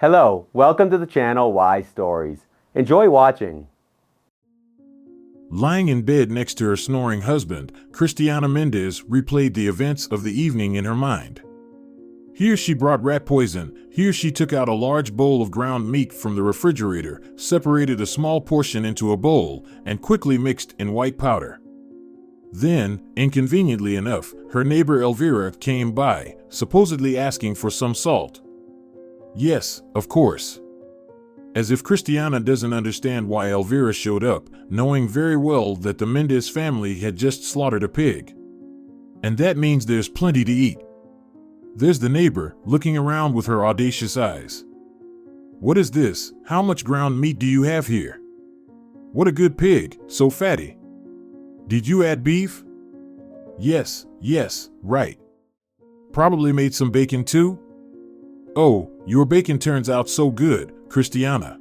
Hello, welcome to the channel Why Stories. Enjoy watching. Lying in bed next to her snoring husband, Cristiana Méndez replayed the events of the evening in her mind. Here she brought rat poison, here she took out a large bowl of ground meat from the refrigerator, separated a small portion into a bowl, and quickly mixed in white powder. Then, inconveniently enough, her neighbor Elvira came by, supposedly asking for some salt. Yes, of course. As if Cristiana doesn't understand why Elvira showed up, knowing very well that the Méndez family had just slaughtered a pig. And that means there's plenty to eat. There's the neighbor, looking around with her audacious eyes. What is this? How much ground meat do you have here? What a good pig, so fatty. Did you add beef? Yes, right. Probably made some bacon too? Oh, your bacon turns out so good, Cristiana.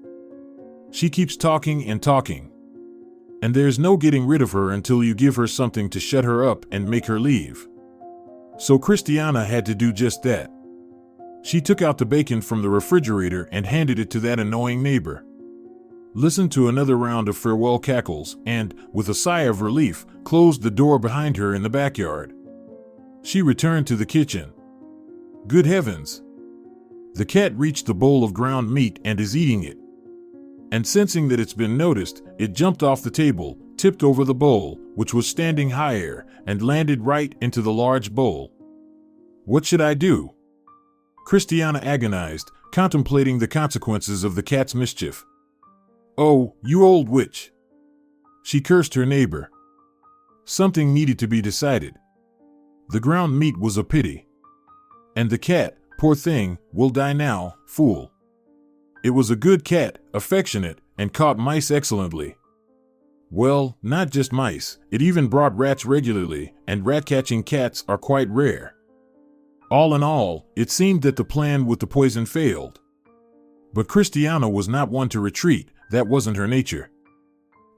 She keeps talking and talking. And there's no getting rid of her until you give her something to shut her up and make her leave. So Cristiana had to do just that. She took out the bacon from the refrigerator and handed it to that annoying neighbor. Listened to another round of farewell cackles and, with a sigh of relief, closed the door behind her in the backyard. She returned to the kitchen. Good heavens! The cat reached the bowl of ground meat and is eating it. And sensing that it's been noticed, it jumped off the table, tipped over the bowl, which was standing higher, and landed right into the large bowl. What should I do? Cristiana agonized, contemplating the consequences of the cat's mischief. Oh, you old witch! She cursed her neighbor. Something needed to be decided. The ground meat was a pity. And the cat, poor thing, will die now, fool. It was a good cat, affectionate, and caught mice excellently. Well, not just mice, it even brought rats regularly, and rat-catching cats are quite rare. All in all, it seemed that the plan with the poison failed. But Cristiana was not one to retreat, that wasn't her nature.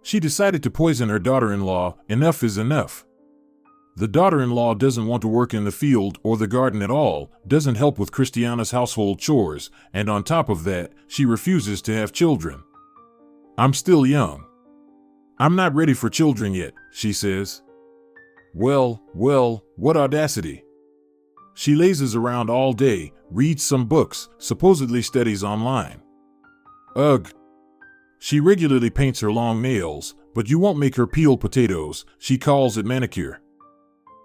She decided to poison her daughter-in-law. Enough is enough. The daughter-in-law doesn't want to work in the field or the garden at all, doesn't help with Cristiana's household chores, and on top of that, she refuses to have children. I'm still young. I'm not ready for children yet, she says. Well, what audacity. She lazes around all day, reads some books, supposedly studies online. Ugh. She regularly paints her long nails, but you won't make her peel potatoes, she calls it manicure.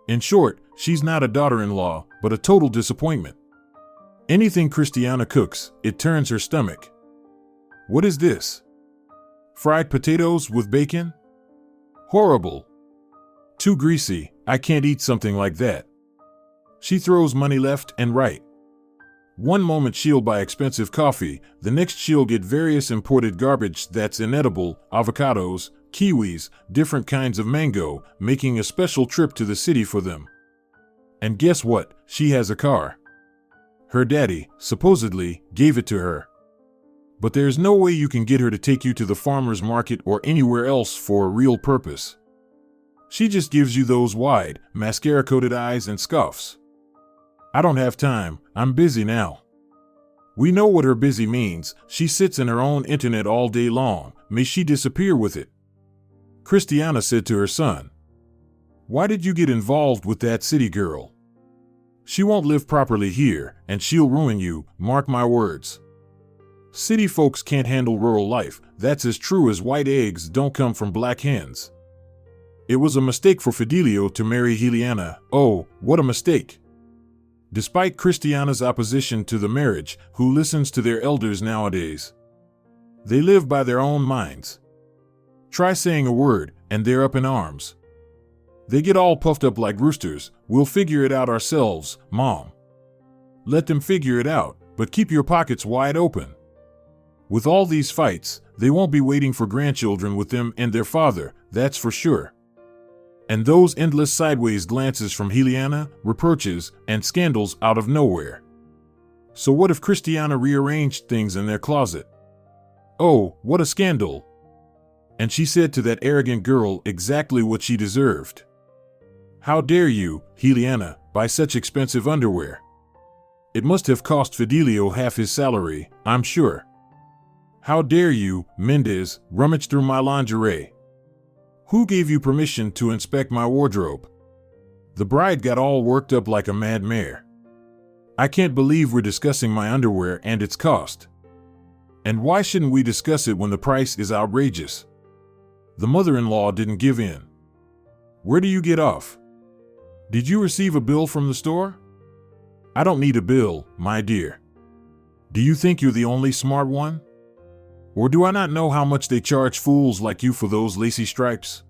In short, she's not a daughter-in-law, but a total disappointment. Anything Cristiana cooks, it turns her stomach. What is this? Fried potatoes with bacon? Horrible. Too greasy, I can't eat something like that. She throws money left and right. One moment she'll buy expensive coffee, the next she'll get various imported garbage that's inedible, avocados, kiwis, different kinds of mango, making a special trip to the city for them. And guess what? She has a car. Her daddy, supposedly, gave it to her. But there's no way you can get her to take you to the farmer's market or anywhere else for a real purpose. She just gives you those wide, mascara-coated eyes and scoffs. I don't have time, I'm busy now. We know what her busy means, she sits in her own internet all day long, may she disappear with it. Cristiana said to her son, "Why did you get involved with that city girl? She won't live properly here, and she'll ruin you, mark my words. City folks can't handle rural life, that's as true as white eggs don't come from black hens. It was a mistake for Fidelio to marry Juliana, oh, what a mistake." Despite Cristiana's opposition to the marriage, who listens to their elders nowadays? They live by their own minds. Try saying a word, and they're up in arms. They get all puffed up like roosters. We'll figure it out ourselves, Mom. Let them figure it out, but keep your pockets wide open. With all these fights, they won't be waiting for grandchildren with them and their father, that's for sure. And those endless sideways glances from Juliana, reproaches, and scandals out of nowhere. So what if Cristiana rearranged things in their closet? Oh, what a scandal! And she said to that arrogant girl exactly what she deserved. How dare you, Juliana, buy such expensive underwear? It must have cost Fidelio half his salary, I'm sure. How dare you, Méndez, rummage through my lingerie? Who gave you permission to inspect my wardrobe? The bride got all worked up like a mad mare. I can't believe we're discussing my underwear and its cost. And why shouldn't we discuss it when the price is outrageous? The mother-in-law didn't give in. Where do you get off? Did you receive a bill from the store? I don't need a bill, my dear. Do you think you're the only smart one? Or do I not know how much they charge fools like you for those lacy stripes?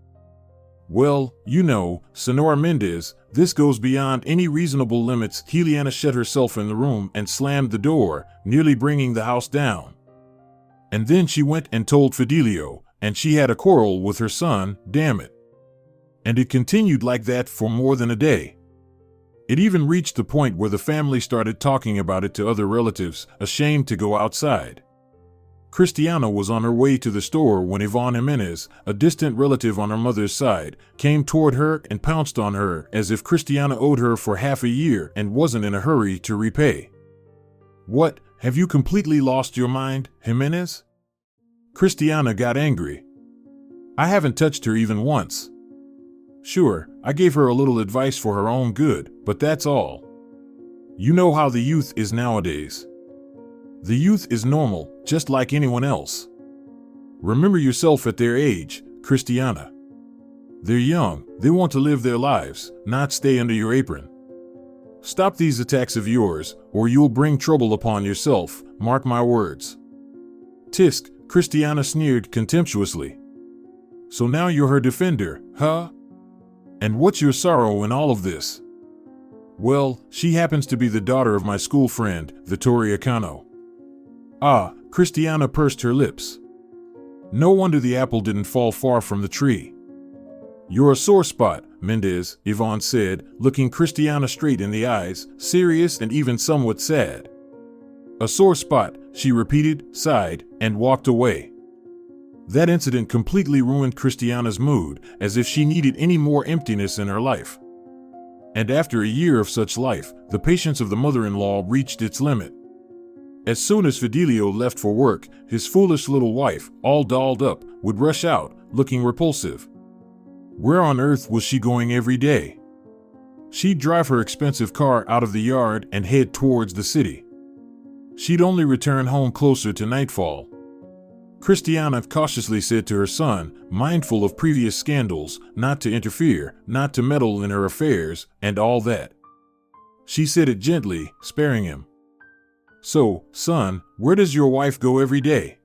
Well, you know, Senora Méndez, this goes beyond any reasonable limits. Juliana shut herself in the room and slammed the door, nearly bringing the house down. And then she went and told Fidelio, and she had a quarrel with her son, damn it. And it continued like that for more than a day. It even reached the point where the family started talking about it to other relatives, ashamed to go outside. Cristiana was on her way to the store when Iván Jiménez, a distant relative on her mother's side, came toward her and pounced on her as if Cristiana owed her for half a year and wasn't in a hurry to repay. What, have you completely lost your mind, Jiménez? Cristiana got angry. I haven't touched her even once. Sure, I gave her a little advice for her own good, but that's all. You know how the youth is nowadays. The youth is normal, just like anyone else. Remember yourself at their age, Cristiana. They're young, they want to live their lives, not stay under your apron. Stop these attacks of yours, or you'll bring trouble upon yourself, mark my words. Tisk, Cristiana sneered contemptuously. So now you're her defender, huh? And what's your sorrow in all of this? Well, she happens to be the daughter of my school friend, Vittoria Cano. Ah, Cristiana pursed her lips. No wonder the apple didn't fall far from the tree. You're a sore spot, Méndez, Iván said, looking Cristiana straight in the eyes, serious and even somewhat sad. A sore spot, she repeated, sighed, and walked away. That incident completely ruined Cristiana's mood, as if she needed any more emptiness in her life. And after a year of such life, the patience of the mother-in-law reached its limit. As soon as Fidelio left for work, his foolish little wife, all dolled up, would rush out, looking repulsive. Where on earth was she going every day? She'd drive her expensive car out of the yard and head towards the city. She'd only return home closer to nightfall. Cristiana cautiously said to her son, mindful of previous scandals, not to interfere, not to meddle in her affairs, and all that. She said it gently, sparing him. So, son, where does your wife go every day?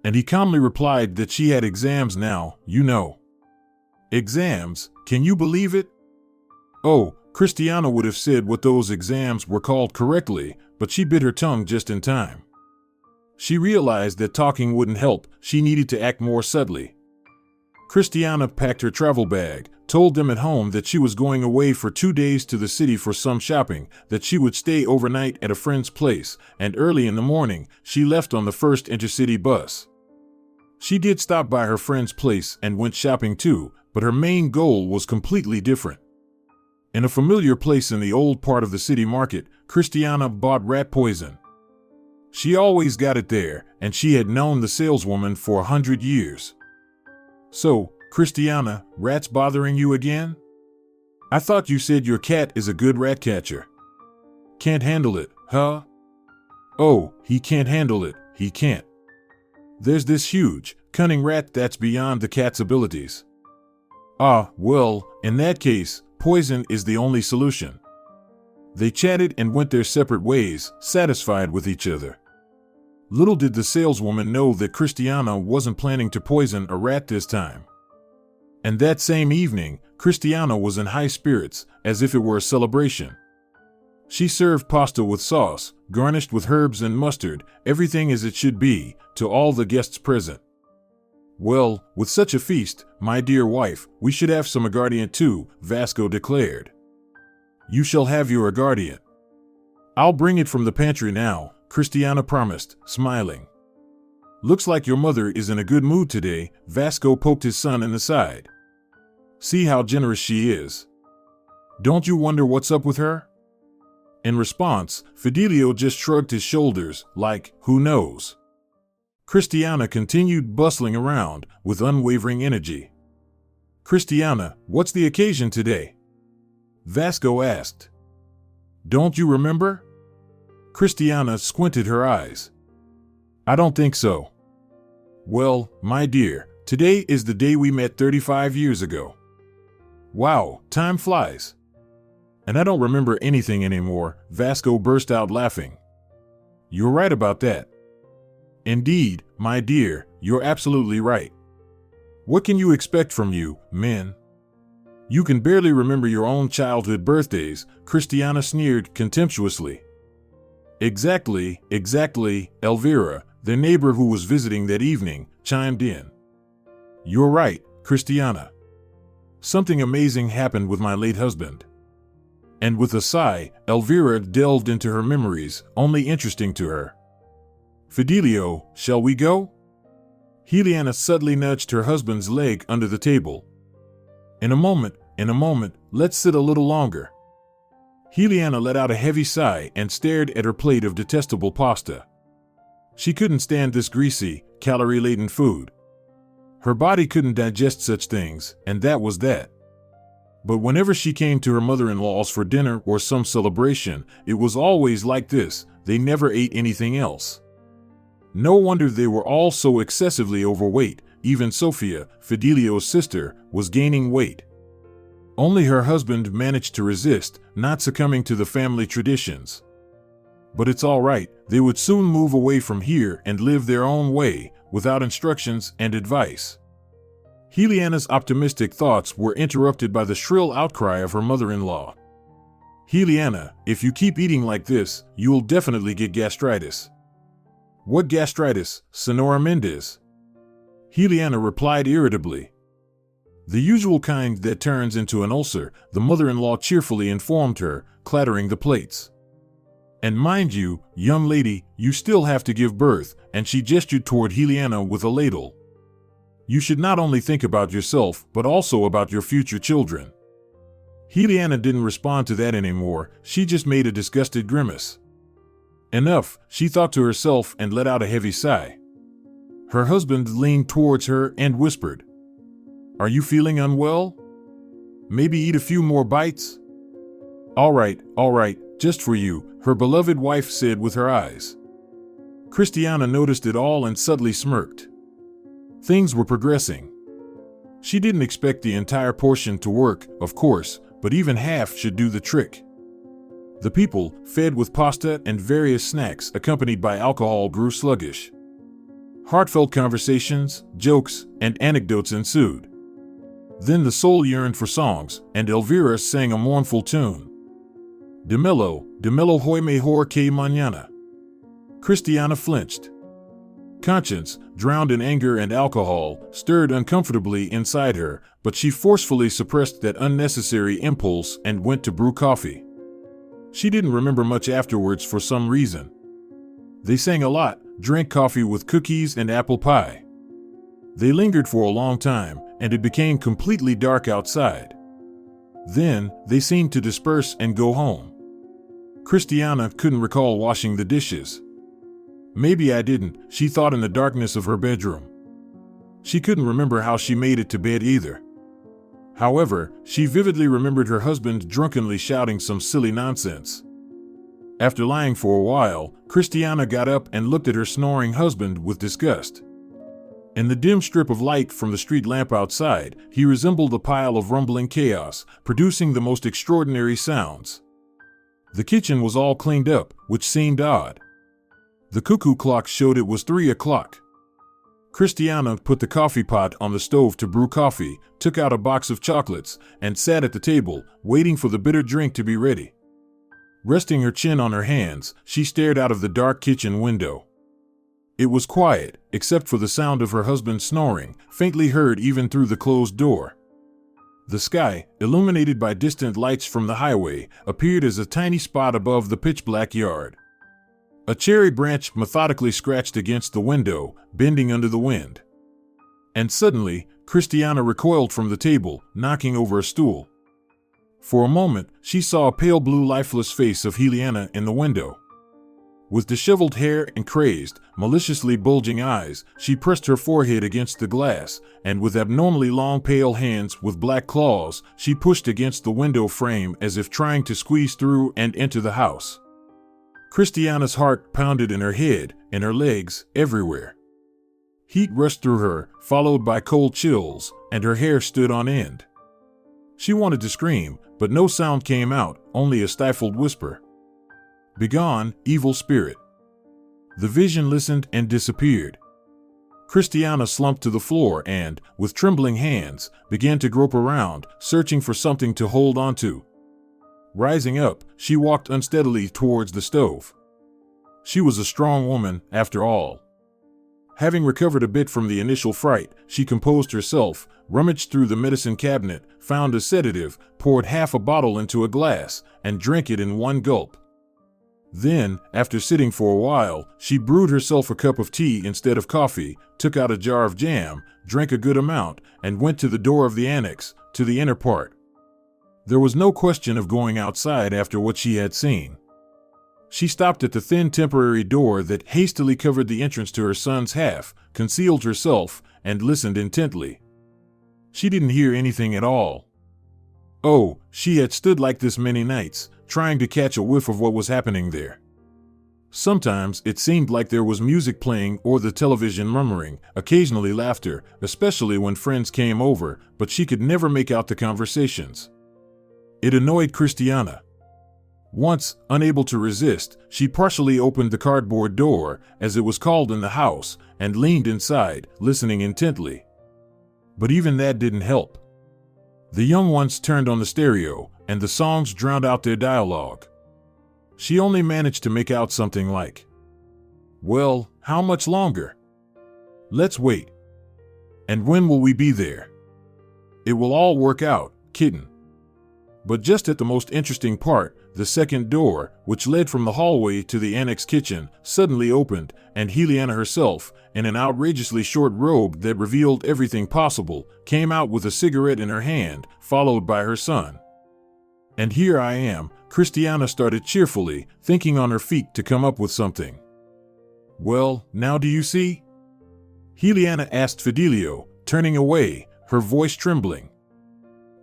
And he calmly replied that she had exams now, you know. Exams? Can you believe it? Oh, Cristiana would have said what those exams were called correctly, but she bit her tongue just in time. She realized that talking wouldn't help, she needed to act more subtly. Cristiana packed her travel bag, told them at home that she was going away for 2 days to the city for some shopping, that she would stay overnight at a friend's place, and early in the morning, she left on the first intercity bus. She did stop by her friend's place and went shopping too, but her main goal was completely different. In a familiar place in the old part of the city market, Cristiana bought rat poison. She always got it there, and she had known the saleswoman for 100 years. So, Cristiana, rats bothering you again? I thought you said your cat is a good rat catcher. Can't handle it, huh? Oh, he can't handle it, he can't. There's this huge, cunning rat that's beyond the cat's abilities. Ah, well, in that case, poison is the only solution. They chatted and went their separate ways, satisfied with each other. Little did the saleswoman know that Cristiana wasn't planning to poison a rat this time. And that same evening, Cristiana was in high spirits, as if it were a celebration. She served pasta with sauce, garnished with herbs and mustard, everything as it should be, to all the guests present. Well, with such a feast, my dear wife, we should have some aguardiente too, Vasco declared. You shall have your aguardiente. I'll bring it from the pantry now, Cristiana promised, smiling. Looks like your mother is in a good mood today, Vasco poked his son in the side. See how generous she is. Don't you wonder what's up with her? In response, Fidelio just shrugged his shoulders, like, who knows? Cristiana continued bustling around with unwavering energy. Cristiana, what's the occasion today? Vasco asked. Don't you remember? Cristiana squinted her eyes. I don't think so. Well, my dear, today is the day we met 35 years ago. Wow, time flies. And I don't remember anything anymore, Vasco burst out laughing. You're right about that. Indeed, my dear, you're absolutely right. What can you expect from you, men? You can barely remember your own childhood birthdays, Cristiana sneered contemptuously. Exactly, Elvira, their neighbor who was visiting that evening, chimed in. You're right, Cristiana. Something amazing happened with my late husband. And with a sigh, Elvira delved into her memories, only interesting to her. Fidelio, shall we go? Juliana subtly nudged her husband's leg under the table. In a moment, let's sit a little longer. Juliana let out a heavy sigh and stared at her plate of detestable pasta. She couldn't stand this greasy, calorie-laden food. Her body couldn't digest such things, and that was that. But whenever she came to her mother-in-law's for dinner or some celebration, it was always like this. They never ate anything else. No wonder they were all so excessively overweight. Even Sofia, Fidelio's sister, was gaining weight. Only her husband managed to resist, not succumbing to the family traditions. But it's all right, they would soon move away from here and live their own way, without instructions and advice. Juliana's optimistic thoughts were interrupted by the shrill outcry of her mother-in-law. Juliana, if you keep eating like this, you'll definitely get gastritis. What gastritis, Cristiana Méndez? Juliana replied irritably. The usual kind that turns into an ulcer, the mother-in-law cheerfully informed her, clattering the plates. And mind you, young lady, you still have to give birth, and she gestured toward Juliana with a ladle. You should not only think about yourself, but also about your future children. Juliana didn't respond to that anymore, she just made a disgusted grimace. Enough, she thought to herself and let out a heavy sigh. Her husband leaned towards her and whispered, Are you feeling unwell? Maybe eat a few more bites? All right, just for you, her beloved wife said with her eyes. Cristiana noticed it all and subtly smirked. Things were progressing. She didn't expect the entire portion to work, of course, but even half should do the trick. The people, fed with pasta and various snacks accompanied by alcohol, grew sluggish. Heartfelt conversations, jokes, and anecdotes ensued. Then the soul yearned for songs, and Elvira sang a mournful tune. Dímelo hoy mejor que mañana. Cristiana flinched. Conscience, drowned in anger and alcohol, stirred uncomfortably inside her, but she forcefully suppressed that unnecessary impulse and went to brew coffee. She didn't remember much afterwards for some reason. They sang a lot, drank coffee with cookies and apple pie. They lingered for a long time, and it became completely dark outside. Then, they seemed to disperse and go home. Cristiana couldn't recall washing the dishes. Maybe I didn't, she thought in the darkness of her bedroom. She couldn't remember how she made it to bed either. However, she vividly remembered her husband drunkenly shouting some silly nonsense. After lying for a while, Cristiana got up and looked at her snoring husband with disgust. In the dim strip of light from the street lamp outside, he resembled a pile of rumbling chaos, producing the most extraordinary sounds. The kitchen was all cleaned up, which seemed odd. The cuckoo clock showed it was 3 o'clock. Cristiana put the coffee pot on the stove to brew coffee, took out a box of chocolates, and sat at the table, waiting for the bitter drink to be ready. Resting her chin on her hands, she stared out of the dark kitchen window. It was quiet, except for the sound of her husband snoring, faintly heard even through the closed door. The sky, illuminated by distant lights from the highway, appeared as a tiny spot above the pitch-black yard. A cherry branch methodically scratched against the window, bending under the wind. And suddenly, Cristiana recoiled from the table, knocking over a stool. For a moment, she saw a pale blue lifeless face of Juliana in the window. With disheveled hair and crazed, maliciously bulging eyes, she pressed her forehead against the glass, and with abnormally long pale hands with black claws, she pushed against the window frame as if trying to squeeze through and enter the house. Cristiana's heart pounded in her head, in her legs, everywhere. Heat rushed through her, followed by cold chills, and her hair stood on end. She wanted to scream, but no sound came out, only a stifled whisper. "Begone, evil spirit." The vision listened and disappeared. Cristiana slumped to the floor and, with trembling hands, began to grope around, searching for something to hold onto. Rising up, she walked unsteadily towards the stove. She was a strong woman, after all. Having recovered a bit from the initial fright, she composed herself, rummaged through the medicine cabinet, found a sedative, poured half a bottle into a glass, and drank it in one gulp. Then, after sitting for a while, she brewed herself a cup of tea instead of coffee, took out a jar of jam, drank a good amount, and went to the door of the annex, to the inner part. There was no question of going outside after what she had seen. She stopped at the thin temporary door that hastily covered the entrance to her son's half, concealed herself, and listened intently. She didn't hear anything at all. Oh, she had stood like this many nights, trying to catch a whiff of what was happening there. Sometimes it seemed like there was music playing or the television murmuring, occasionally laughter, especially when friends came over, but she could never make out the conversations. It annoyed Cristiana. Once, unable to resist, she partially opened the cardboard door, as it was called in the house, and leaned inside, listening intently. But even that didn't help. The young ones turned on the stereo, and the songs drowned out their dialogue. She only managed to make out something like, "Well, how much longer? Let's wait. And when will we be there? It will all work out, kitten." But just at the most interesting part, the second door, which led from the hallway to the annex kitchen, suddenly opened, and Juliana herself, in an outrageously short robe that revealed everything possible, came out with a cigarette in her hand, followed by her son. "And here I am," Cristiana started cheerfully, thinking on her feet to come up with something. "Well, now do you see?" Juliana asked Fidelio, turning away, her voice trembling.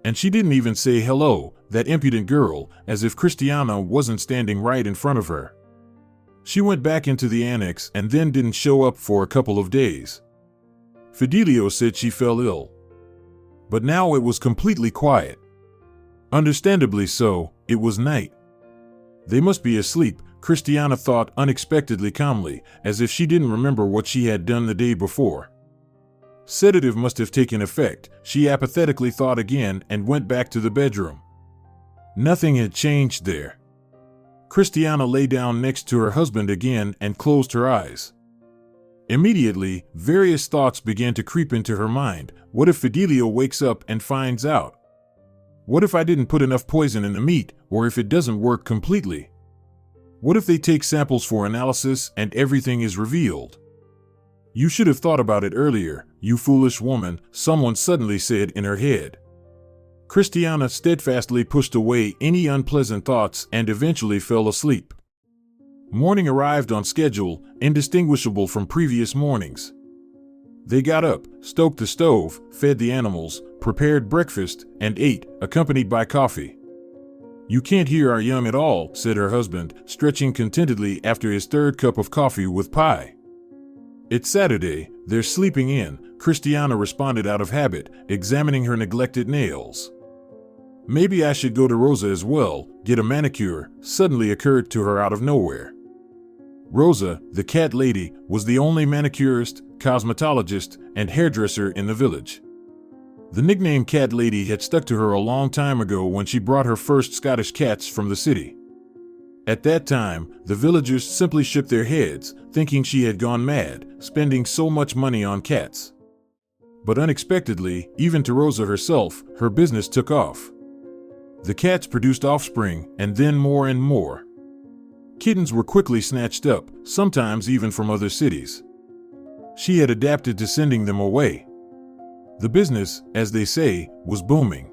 And she didn't even say hello, that impudent girl, as if Cristiana wasn't standing right in front of her. She went back into the annex and then didn't show up for a couple of days. Fidelio said she fell ill. But now it was completely quiet. Understandably so, it was night. They must be asleep, Cristiana thought unexpectedly calmly, as if she didn't remember what she had done the day before. Sedative must have taken effect, she apathetically thought again and went back to the bedroom. Nothing had changed there. Cristiana lay down next to her husband again and closed her eyes. Immediately, various thoughts began to creep into her mind. What if Fidelio wakes up and finds out? What if I didn't put enough poison in the meat, or if it doesn't work completely? What if they take samples for analysis and everything is revealed? "You should have thought about it earlier, you foolish woman," someone suddenly said in her head. Cristiana steadfastly pushed away any unpleasant thoughts and eventually fell asleep. Morning arrived on schedule, indistinguishable from previous mornings. They got up, stoked the stove, fed the animals, prepared breakfast, and ate, accompanied by coffee. "You can't hear our young at all," said her husband, stretching contentedly after his third cup of coffee with pie. "It's Saturday, they're sleeping in," Cristiana responded out of habit, examining her neglected nails. "Maybe I should go to Rosa as well, get a manicure," suddenly occurred to her out of nowhere. Rosa, the cat lady, was the only manicurist, cosmetologist, and hairdresser in the village. The nickname Cat Lady had stuck to her a long time ago when she brought her first Scottish cats from the city. At that time, the villagers simply shook their heads, thinking she had gone mad, spending so much money on cats. But unexpectedly, even to Rosa herself, her business took off. The cats produced offspring, and then more and more. Kittens were quickly snatched up, sometimes even from other cities. She had adapted to sending them away. The business, as they say, was booming.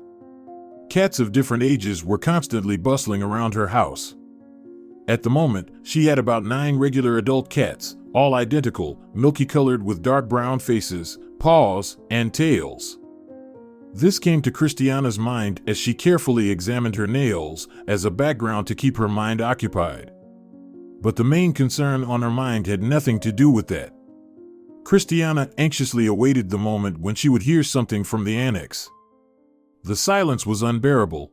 Cats of different ages were constantly bustling around her house. At the moment, she had about 9 regular adult cats, all identical, milky-colored with dark brown faces, paws, and tails. This came to Cristiana's mind as she carefully examined her nails as a background to keep her mind occupied. But the main concern on her mind had nothing to do with that. Cristiana anxiously awaited the moment when she would hear something from the annex. The silence was unbearable.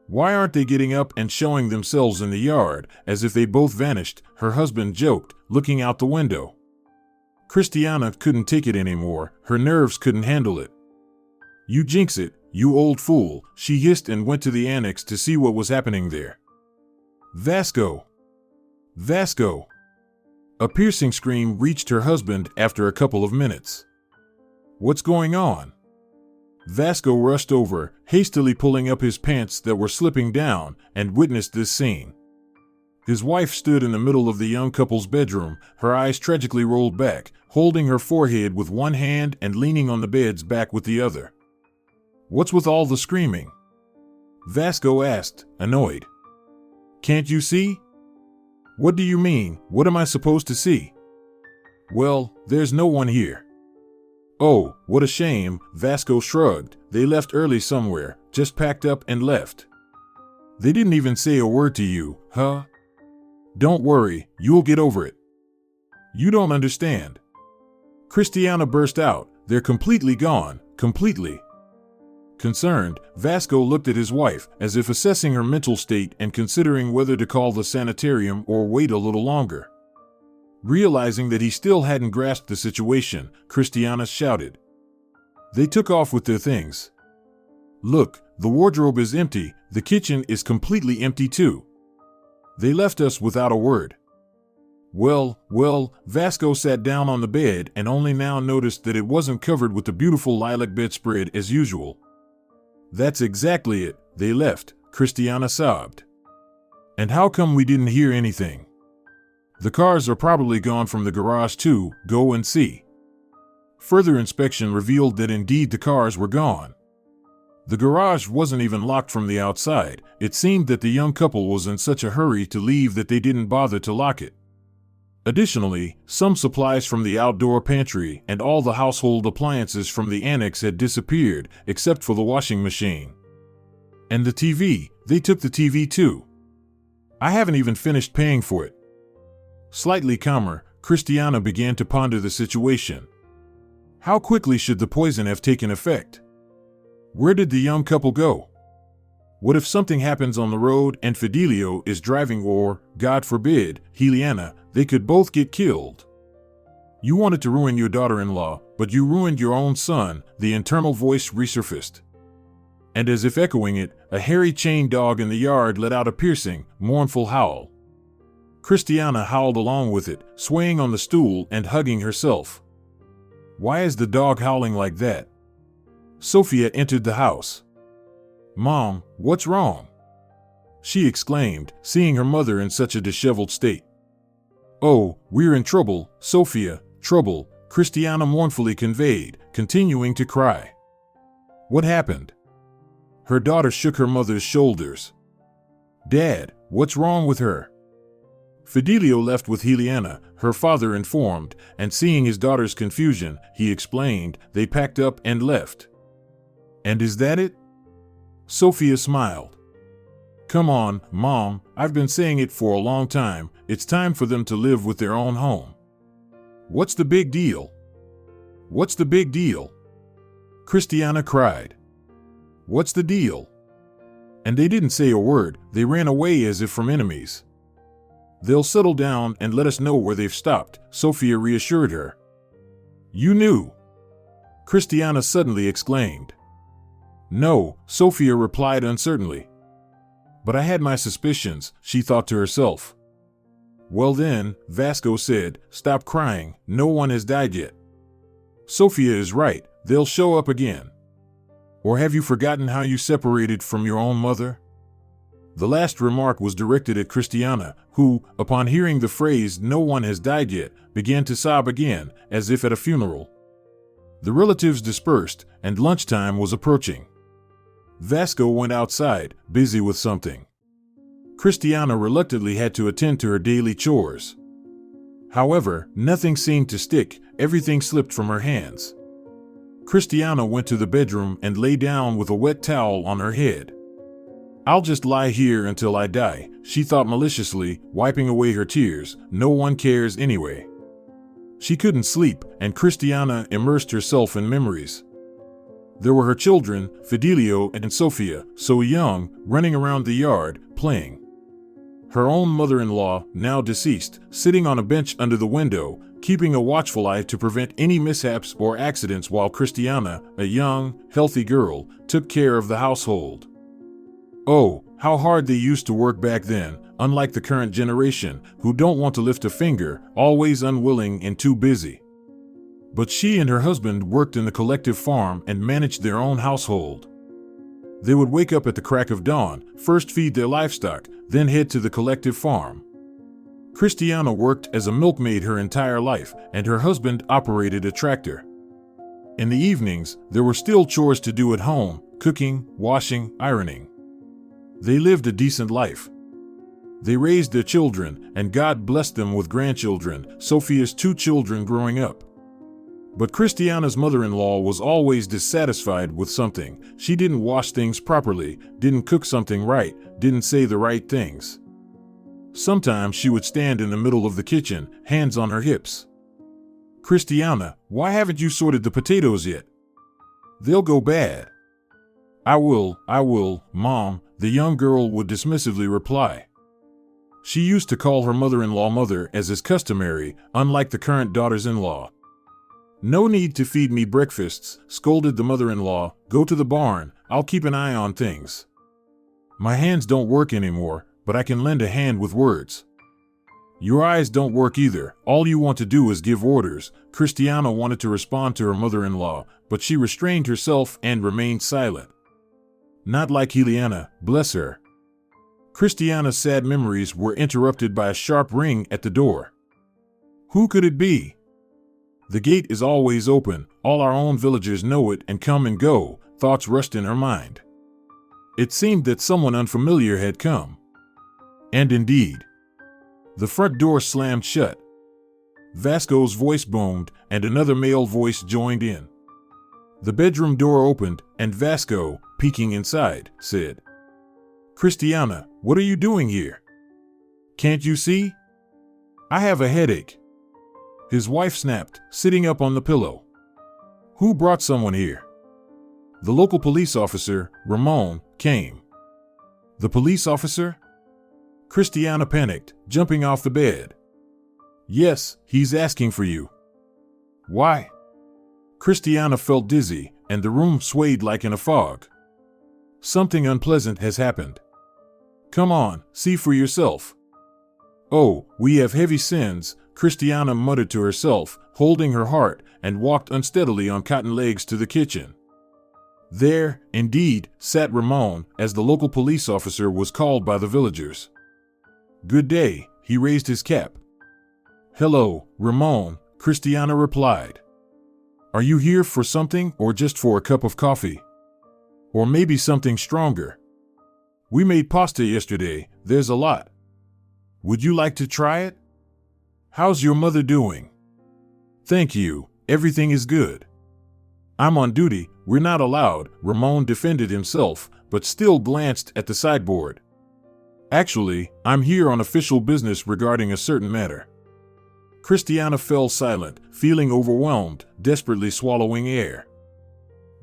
"Why aren't they getting up and showing themselves in the yard, as if they both vanished?" her husband joked, looking out the window. Cristiana couldn't take it anymore, her nerves couldn't handle it. "You jinx it, you old fool," she hissed and went to the annex to see what was happening there. "Vasco! Vasco!" A piercing scream reached her husband after a couple of minutes. "What's going on?" Vasco rushed over, hastily pulling up his pants that were slipping down, and witnessed this scene. His wife stood in the middle of the young couple's bedroom, her eyes tragically rolled back, holding her forehead with one hand and leaning on the bed's back with the other. "What's with all the screaming?" Vasco asked, annoyed. "Can't you see?" "What do you mean? What am I supposed to see?" "Well, there's no one here." "Oh, what a shame," Vasco shrugged. "They left early somewhere, just packed up and left. They didn't even say a word to you, huh?" "Don't worry, you'll get over it." "You don't understand." Cristiana burst out. "They're completely gone, completely." Concerned, Vasco looked at his wife, as if assessing her mental state and considering whether to call the sanitarium or wait a little longer. Realizing that he still hadn't grasped the situation, Cristiana shouted. "They took off with their things. Look, the wardrobe is empty, the kitchen is completely empty too. They left us without a word." Well, Vasco sat down on the bed and only now noticed that it wasn't covered with the beautiful lilac bedspread as usual. "That's exactly it, they left," Cristiana sobbed. "And how come we didn't hear anything? The cars are probably gone from the garage too, go and see." Further inspection revealed that indeed the cars were gone. The garage wasn't even locked from the outside. It seemed that the young couple was in such a hurry to leave that they didn't bother to lock it. Additionally, some supplies from the outdoor pantry and all the household appliances from the annex had disappeared, except for the washing machine. And the TV, they took the TV too. I haven't even finished paying for it. Slightly calmer, Cristiana began to ponder the situation. How quickly should the poison have taken effect? Where did the young couple go? What if something happens on the road and Fidelio is driving or, God forbid, Juliana, they could both get killed? "You wanted to ruin your daughter-in-law, but you ruined your own son," the internal voice resurfaced. And as if echoing it, a hairy chained dog in the yard let out a piercing, mournful howl. Cristiana howled along with it, swaying on the stool and hugging herself. Why is the dog howling like that? Sophia entered the house. "Mom, what's wrong?" she exclaimed, seeing her mother in such a disheveled state. "Oh, we're in trouble, Sophia, trouble," Cristiana mournfully conveyed, continuing to cry. "What happened?" Her daughter shook her mother's shoulders. "Dad, what's wrong with her?" Fidelio left with Juliana, her father informed, and seeing his daughter's confusion, he explained, they packed up and left. "And is that it?" Sophia smiled. "Come on, Mom, I've been saying it for a long time, it's time for them to live with their own home. What's the big deal? What's the big deal?" Cristiana cried. "What's the deal?" And they didn't say a word, they ran away as if from enemies. "They'll settle down and let us know where they've stopped," Sophia reassured her. "You knew?" Cristiana suddenly exclaimed. "No," Sophia replied uncertainly. "But I had my suspicions," she thought to herself. "Well then," Vasco said, "stop crying, no one has died yet. Sophia is right, they'll show up again. Or have you forgotten how you separated from your own mother?" The last remark was directed at Cristiana, who, upon hearing the phrase "no one has died yet," began to sob again, as if at a funeral. The relatives dispersed, and lunchtime was approaching. Vasco went outside, busy with something. Cristiana reluctantly had to attend to her daily chores. However, nothing seemed to stick, everything slipped from her hands. Cristiana went to the bedroom and lay down with a wet towel on her head. "I'll just lie here until I die," she thought maliciously, wiping away her tears. "No one cares anyway." She couldn't sleep, and Cristiana immersed herself in memories. There were her children, Fidelio and Sofia, so young, running around the yard, playing. Her own mother-in-law, now deceased, sitting on a bench under the window, keeping a watchful eye to prevent any mishaps or accidents while Cristiana, a young, healthy girl, took care of the household. Oh, how hard they used to work back then, unlike the current generation, who don't want to lift a finger, always unwilling and too busy. But she and her husband worked in the collective farm and managed their own household. They would wake up at the crack of dawn, first feed their livestock, then head to the collective farm. Cristiana worked as a milkmaid her entire life, and her husband operated a tractor. In the evenings, there were still chores to do at home: cooking, washing, ironing. They lived a decent life. They raised their children, and God blessed them with grandchildren, Sophia's 2 children growing up. But Cristiana's mother-in-law was always dissatisfied with something. She didn't wash things properly, didn't cook something right, didn't say the right things. Sometimes she would stand in the middle of the kitchen, hands on her hips. "Cristiana, why haven't you sorted the potatoes yet? They'll go bad." I will, Mom," the young girl would dismissively reply. She used to call her mother-in-law mother, as is customary, unlike the current daughters-in-law. "No need to feed me breakfasts," scolded the mother-in-law. "Go to the barn, I'll keep an eye on things. My hands don't work anymore, but I can lend a hand with words." "Your eyes don't work either, all you want to do is give orders." Cristiana wanted to respond to her mother-in-law, but she restrained herself and remained silent. Not like Eliana, bless her. Cristiana's sad memories were interrupted by a sharp ring at the door. Who could it be? "The gate is always open, all our own villagers know it and come and go," thoughts rushed in her mind. It seemed that someone unfamiliar had come. And indeed, the front door slammed shut. Vasco's voice boomed, and another male voice joined in. The bedroom door opened, and Vasco, peeking inside, said, "Cristiana, what are you doing here? Can't you see? I have a headache." His wife snapped, sitting up on the pillow. "Who brought someone here?" The local police officer, Ramon, came. "The police officer?" Cristiana panicked, jumping off the bed. "Yes, he's asking for you." "Why?" Cristiana felt dizzy, and the room swayed like in a fog. "Something unpleasant has happened. Come on, see for yourself." "Oh, we have heavy sins," Cristiana muttered to herself, holding her heart, and walked unsteadily on cotton legs to the kitchen. There, indeed, sat Ramon, as the local police officer was called by the villagers. "Good day," he raised his cap. "Hello, Ramon," Cristiana replied. "Are you here for something or just for a cup of coffee? Or maybe something stronger? We made pasta yesterday, there's a lot. Would you like to try it? How's your mother doing?" "Thank you, everything is good." "I'm on duty, we're not allowed," Ramon defended himself, but still glanced at the sideboard. "Actually, I'm here on official business regarding a certain matter." Cristiana fell silent, feeling overwhelmed, desperately swallowing air.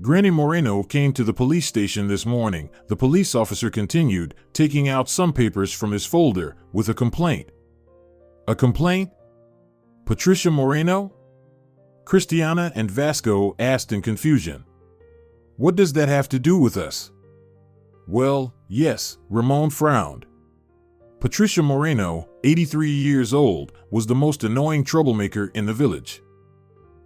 "Granny Moreno came to the police station this morning," the police officer continued, taking out some papers from his folder, "with a complaint." "A complaint? Patricia Moreno?" Cristiana and Vasco asked in confusion. "What does that have to do with us?" "Well, yes," Ramon frowned. Patricia Moreno, 83 years old, was the most annoying troublemaker in the village.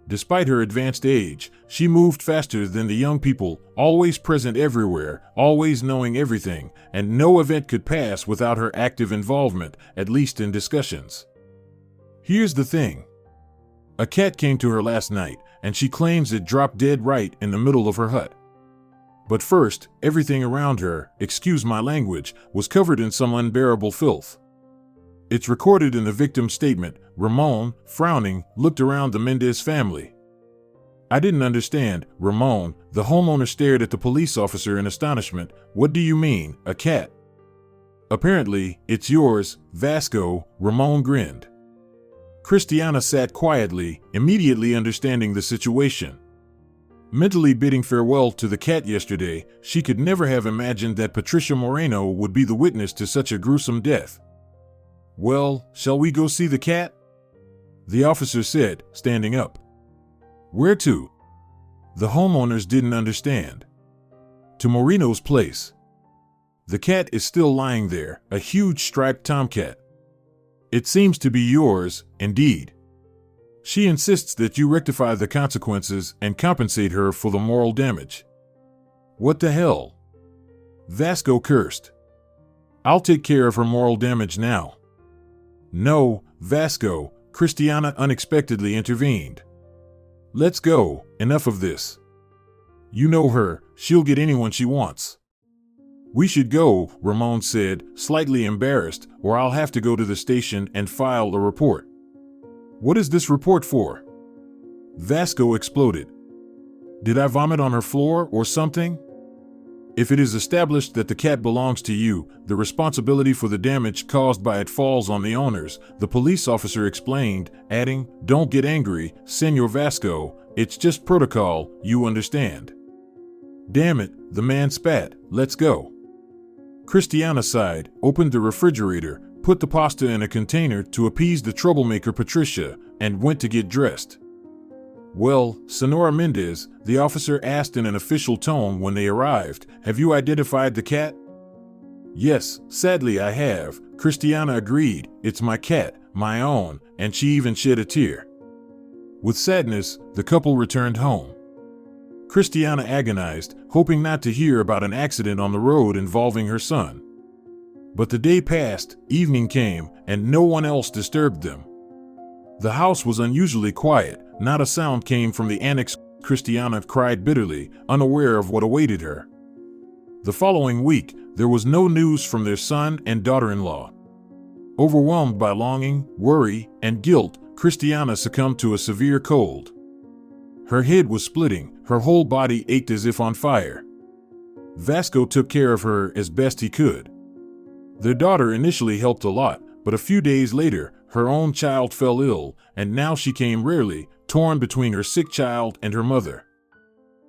Despite her advanced age, she moved faster than the young people, always present everywhere, always knowing everything, and no event could pass without her active involvement, at least in discussions. Here's the thing. A cat came to her last night, and she claims it dropped dead right in the middle of her hut. But first, everything around her, excuse my language, was covered in some unbearable filth. It's recorded in the victim's statement. Ramon, frowning, looked around the Méndez family. I didn't understand, Ramon. The homeowner stared at the police officer in astonishment. What do you mean, a cat? Apparently, it's yours, Vasco, Ramon grinned. Cristiana sat quietly, immediately understanding the situation. Mentally bidding farewell to the cat yesterday, she could never have imagined that Patricia Moreno would be the witness to such a gruesome death. Well, shall we go see the cat? The officer said, standing up. Where to? The homeowners didn't understand. To Moreno's place. The cat is still lying there, a huge striped tomcat. It seems to be yours, indeed. She insists that you rectify the consequences and compensate her for the moral damage. What the hell? Vasco cursed. I'll take care of her moral damage now. No, Vasco, Cristiana unexpectedly intervened. Let's go, enough of this. You know her, she'll get anyone she wants. We should go, Ramon said, slightly embarrassed, or I'll have to go to the station and file a report. What is this report for? Vasco exploded. Did I vomit on her floor or something? If it is established that the cat belongs to you, the responsibility for the damage caused by it falls on the owners, the police officer explained, adding, Don't get angry, Senor Vasco, it's just protocol, you understand. Damn it, the man spat, let's go. Cristiana sighed, opened the refrigerator, put the pasta in a container to appease the troublemaker Patricia, and went to get dressed. Well, Senora Méndez, the officer asked in an official tone when they arrived, have you identified the cat? Yes, sadly I have, Cristiana agreed, it's my cat, my own, and she even shed a tear. With sadness, the couple returned home. Cristiana agonized, hoping not to hear about an accident on the road involving her son. But the day passed, evening came, and no one else disturbed them. The house was unusually quiet, not a sound came from the annex. Cristiana cried bitterly, unaware of what awaited her. The following week, there was no news from their son and daughter-in-law. Overwhelmed by longing, worry, and guilt, Cristiana succumbed to a severe cold. Her head was splitting, her whole body ached as if on fire. Vasco took care of her as best he could. Their daughter initially helped a lot, but a few days later, her own child fell ill, and now she came rarely, torn between her sick child and her mother.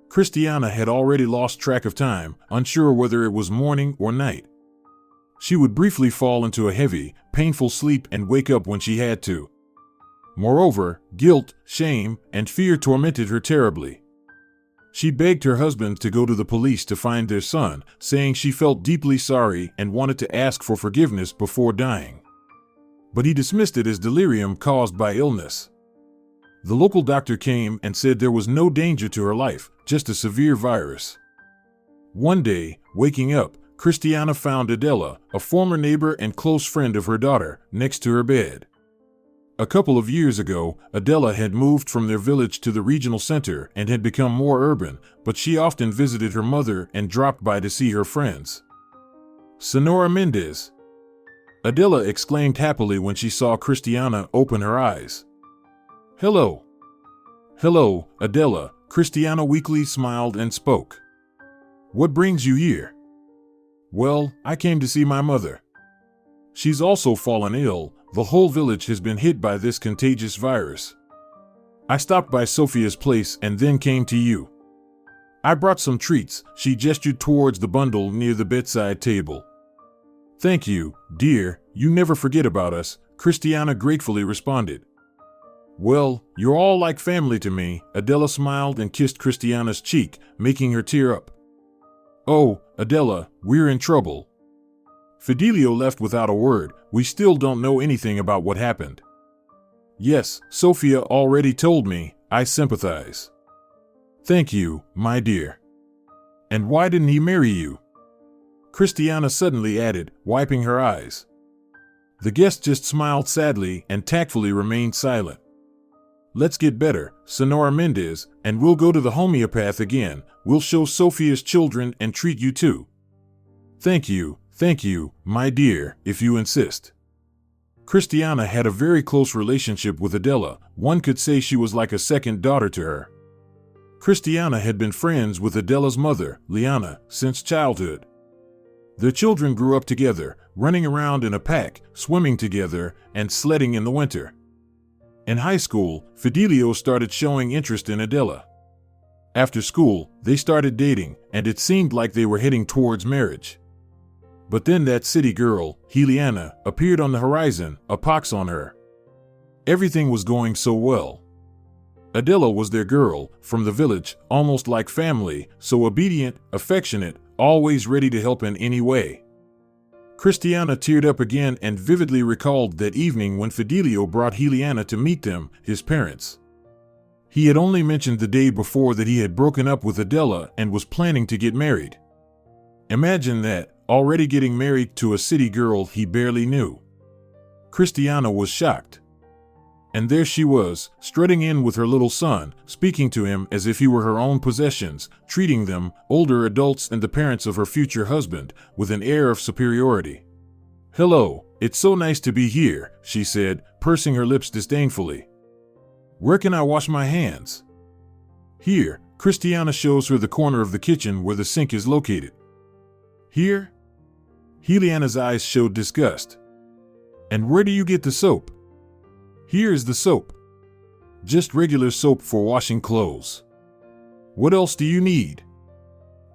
Cristiana had already lost track of time, unsure whether it was morning or night. She would briefly fall into a heavy, painful sleep and wake up when she had to. Moreover, guilt, shame, and fear tormented her terribly. She begged her husband to go to the police to find their son, saying she felt deeply sorry and wanted to ask for forgiveness before dying. But he dismissed it as delirium caused by illness. The local doctor came and said there was no danger to her life, just a severe virus. One day, waking up, Cristiana found Adela, a former neighbor and close friend of her daughter, next to her bed. A couple of years ago, Adela had moved from their village to the regional center and had become more urban, but she often visited her mother and dropped by to see her friends. Senora Méndez, Adela exclaimed happily when she saw Cristiana open her eyes. Hello. Hello, Adela, Cristiana weakly smiled and spoke. What brings you here? Well, I came to see my mother. She's also fallen ill. The whole village has been hit by this contagious virus. I stopped by Sophia's place and then came to you. I brought some treats, she gestured towards the bundle near the bedside table. Thank you, dear, you never forget about us, Cristiana gratefully responded. Well, you're all like family to me, Adela smiled and kissed Cristiana's cheek, making her tear up. Oh, Adela, we're in trouble. Fidelio left without a word. We still don't know anything about what happened. Yes, Sophia already told me. I sympathize. Thank you, my dear. And why didn't he marry you? Cristiana suddenly added, wiping her eyes. The guest just smiled sadly and tactfully remained silent. let's get better, Cristiana Méndez, and we'll go to the homeopath again. We'll show Sophia's children and treat you too. Thank you, my dear, if you insist. Cristiana had a very close relationship with Adela. One could say she was like a second daughter to her. Cristiana had been friends with Adela's mother, Liana, since childhood. The children grew up together, running around in a pack, swimming together, and sledding in the winter. In high school, Fidelio started showing interest in Adela. After school, they started dating, and it seemed like they were heading towards marriage. But then that city girl, Liana, appeared on the horizon, a pox on her. Everything was going so well. Adela was their girl, from the village, almost like family, so obedient, affectionate, always ready to help in any way. Cristiana teared up again and vividly recalled that evening when Fidelio brought Liana to meet them, his parents. He had only mentioned the day before that he had broken up with Adela and was planning to get married. Imagine that, already getting married to a city girl he barely knew. Cristiana was shocked. And there she was, strutting in with her little son, speaking to him as if he were her own possessions, treating them, older adults and the parents of her future husband, with an air of superiority. "Hello, it's so nice to be here," she said, pursing her lips disdainfully. "Where can I wash my hands?" "Here," Cristiana shows her the corner of the kitchen where the sink is located. "Here?" Liana's eyes showed disgust. "And where do you get the soap?" "Here is the soap. Just regular soap for washing clothes. What else do you need?"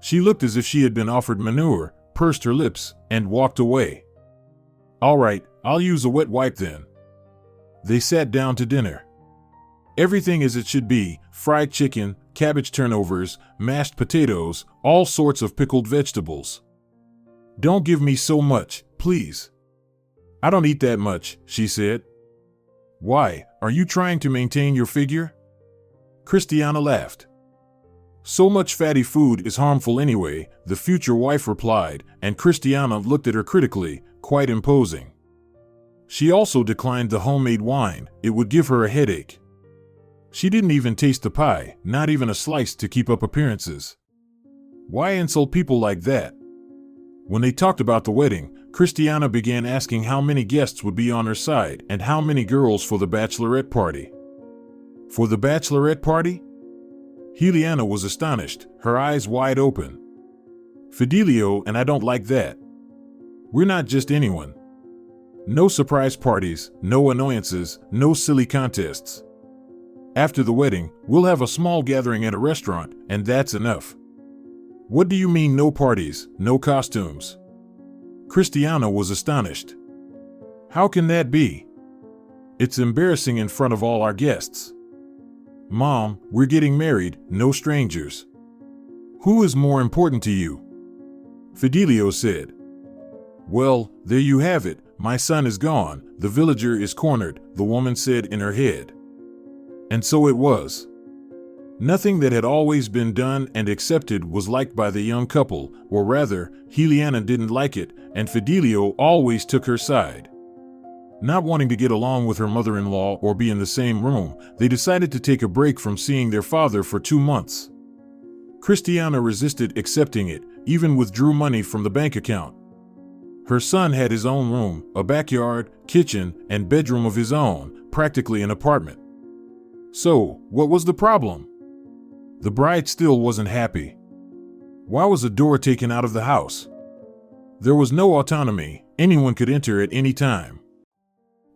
She looked as if she had been offered manure, pursed her lips, and walked away. "All right, I'll use a wet wipe then." They sat down to dinner. Everything as it should be: fried chicken, cabbage turnovers, mashed potatoes, all sorts of pickled vegetables. "Don't give me so much, please." "I don't eat that much," she said. "Why, are you trying to maintain your figure?" Cristiana laughed. "So much fatty food is harmful anyway," the future wife replied, and Cristiana looked at her critically, quite imposing. She also declined the homemade wine; it would give her a headache. She didn't even taste the pie, not even a slice to keep up appearances. Why insult people like that? When they talked about the wedding, Cristiana began asking how many guests would be on her side and how many girls for the bachelorette party. For the bachelorette party? Liana was astonished, her eyes wide open. "Fidelio and I don't like that. We're not just anyone. No surprise parties, no annoyances, no silly contests. After the wedding, we'll have a small gathering at a restaurant, and that's enough." "What do you mean no parties, no costumes?" Cristiana was astonished. "How can that be? It's embarrassing in front of all our guests. Mom, we're getting married, no strangers. Who is more important to you?" Fidelio said. "Well, there you have it. My son is gone, the villager is cornered," the woman said in her head. And so it was. Nothing that had always been done and accepted was liked by the young couple, or rather, Liana didn't like it, and Fidelio always took her side. Not wanting to get along with her mother-in-law or be in the same room, they decided to take a break from seeing their father for 2 months. Cristiana resisted accepting it, even withdrew money from the bank account. Her son had his own room, a backyard, kitchen, and bedroom of his own, practically an apartment. So, what was the problem? The bride still wasn't happy. Why was a door taken out of the house? There was no autonomy, anyone could enter at any time.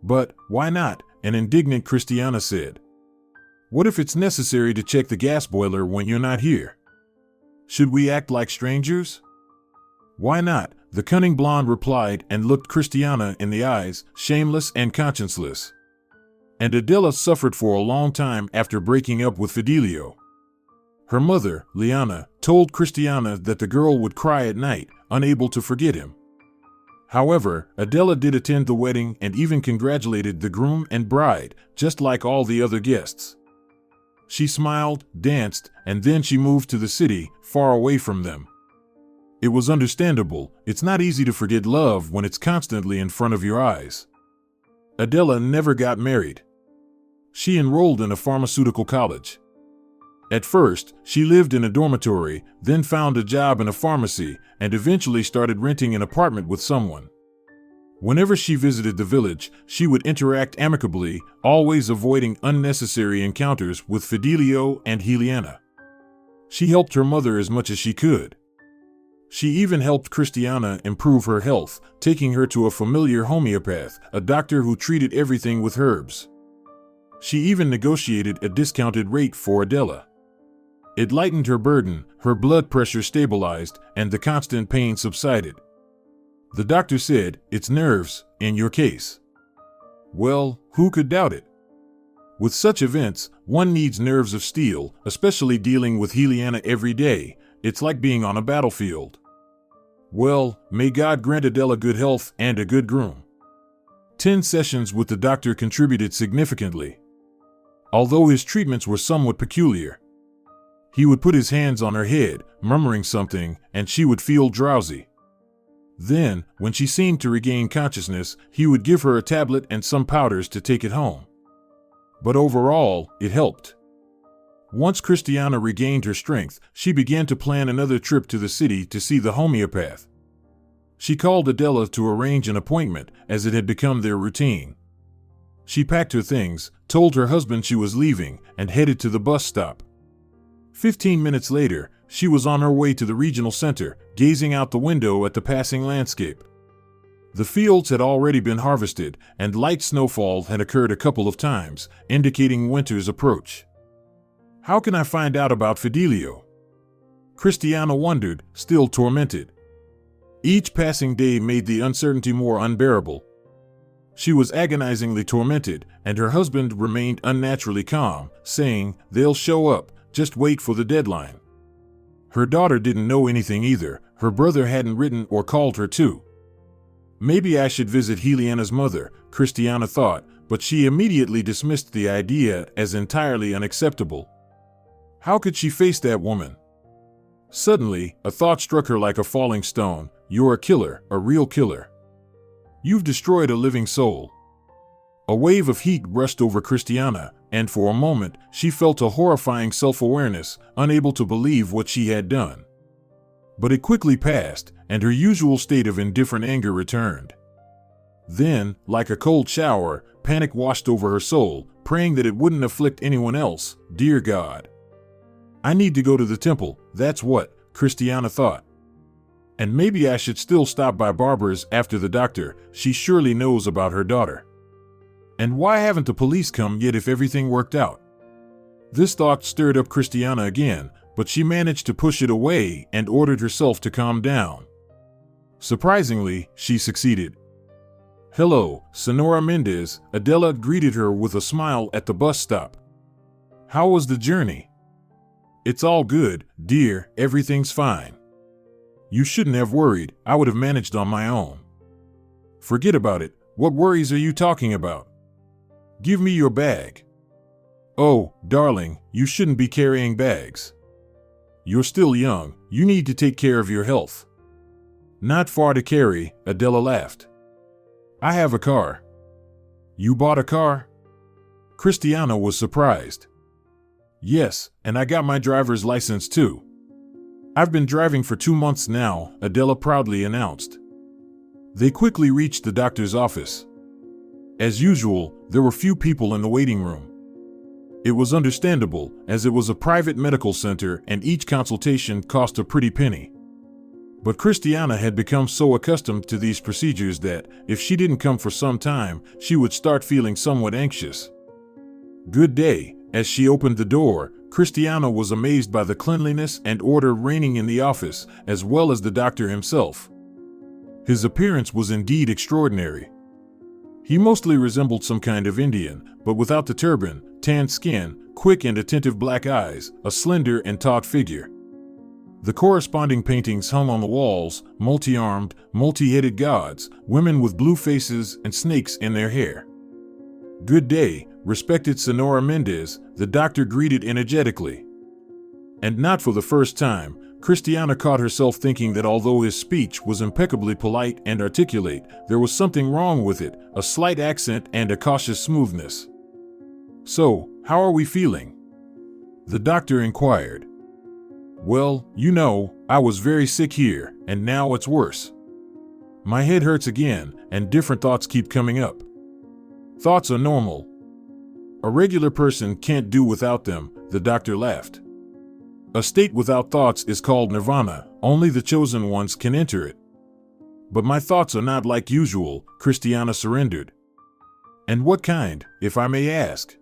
"But, why not?" an indignant Cristiana said. "What if it's necessary to check the gas boiler when you're not here? Should we act like strangers?" "Why not?" the cunning blonde replied and looked Cristiana in the eyes, shameless and conscienceless. And Adela suffered for a long time after breaking up with Fidelio. Her mother, Liana, told Cristiana that the girl would cry at night, unable to forget him. However, Adela did attend the wedding and even congratulated the groom and bride, just like all the other guests. She smiled, danced, and then she moved to the city, far away from them. It was understandable. It's not easy to forget love when it's constantly in front of your eyes. Adela never got married. She enrolled in a pharmaceutical college. At first, she lived in a dormitory, then found a job in a pharmacy, and eventually started renting an apartment with someone. Whenever she visited the village, she would interact amicably, always avoiding unnecessary encounters with Fidelio and Juliana. She helped her mother as much as she could. She even helped Cristiana improve her health, taking her to a familiar homeopath, a doctor who treated everything with herbs. She even negotiated a discounted rate for Adela. It lightened her burden, her blood pressure stabilized, and the constant pain subsided. The doctor said, "It's nerves, in your case." Well, who could doubt it? With such events, one needs nerves of steel, especially dealing with Juliana every day. It's like being on a battlefield. Well, may God grant Adela good health and a good groom. 10 sessions with the doctor contributed significantly. Although his treatments were somewhat peculiar. He would put his hands on her head, murmuring something, and she would feel drowsy. Then, when she seemed to regain consciousness, he would give her a tablet and some powders to take it home. But overall, it helped. Once Cristiana regained her strength, she began to plan another trip to the city to see the homeopath. She called Adela to arrange an appointment, as it had become their routine. She packed her things, told her husband she was leaving, and headed to the bus stop. 15 minutes later, she was on her way to the regional center, gazing out the window at the passing landscape. The fields had already been harvested, and light snowfall had occurred a couple of times, indicating winter's approach. How can I find out about Fidelio? Cristiana wondered, still tormented. Each passing day made the uncertainty more unbearable. She was agonizingly tormented, and her husband remained unnaturally calm, saying, "They'll show up, just wait for the deadline." Her daughter didn't know anything either. Her brother hadn't written or called her to. Maybe I should visit Juliana's mother, Cristiana thought, but she immediately dismissed the idea as entirely unacceptable. How could she face that woman? Suddenly, a thought struck her like a falling stone. You're a killer, a real killer. You've destroyed a living soul. A wave of heat rushed over Cristiana, and for a moment, she felt a horrifying self-awareness, unable to believe what she had done. But it quickly passed, and her usual state of indifferent anger returned. Then, like a cold shower, panic washed over her soul, praying that it wouldn't afflict anyone else. Dear God, I need to go to the temple, that's what, Cristiana thought. And maybe I should still stop by Barbara's after the doctor. She surely knows about her daughter. And why haven't the police come yet if everything worked out? This thought stirred up Cristiana again, but she managed to push it away and ordered herself to calm down. Surprisingly, she succeeded. "Hello, Senora Méndez," Adela greeted her with a smile at the bus stop. "How was the journey?" "It's all good, dear, everything's fine." "You shouldn't have worried, I would have managed on my own." "Forget about it, what worries are you talking about?" "Give me your bag." "Oh, darling, you shouldn't be carrying bags. You're still young, you need to take care of your health." "Not far to carry," Adela laughed. "I have a car." "You bought a car?" Cristiana was surprised. "Yes, and I got my driver's license too." "I've been driving for 2 months now," Adela proudly announced. They quickly reached the doctor's office. As usual, there were few people in the waiting room. It was understandable, as it was a private medical center and each consultation cost a pretty penny. But Cristiana had become so accustomed to these procedures that, if she didn't come for some time, she would start feeling somewhat anxious. "Good day." As she opened the door, Cristiana was amazed by the cleanliness and order reigning in the office, as well as the doctor himself. His appearance was indeed extraordinary. He mostly resembled some kind of Indian, but without the turban, tanned skin, quick and attentive black eyes, a slender and taut figure. The corresponding paintings hung on the walls, multi-armed, multi-headed gods, women with blue faces and snakes in their hair. "Good day, respected Senora Méndez," the doctor greeted energetically. And not for the first time, Cristiana caught herself thinking that although his speech was impeccably polite and articulate, there was something wrong with it, a slight accent and a cautious smoothness. "So, how are we feeling?" the doctor inquired. "Well, I was very sick here, and now it's worse. My head hurts again, and different thoughts keep coming up." "Thoughts are normal. A regular person can't do without them," the doctor laughed. "A state without thoughts is called nirvana. Only the chosen ones can enter it." "But my thoughts are not like usual," Cristiana surrendered. "And what kind, if I may ask?"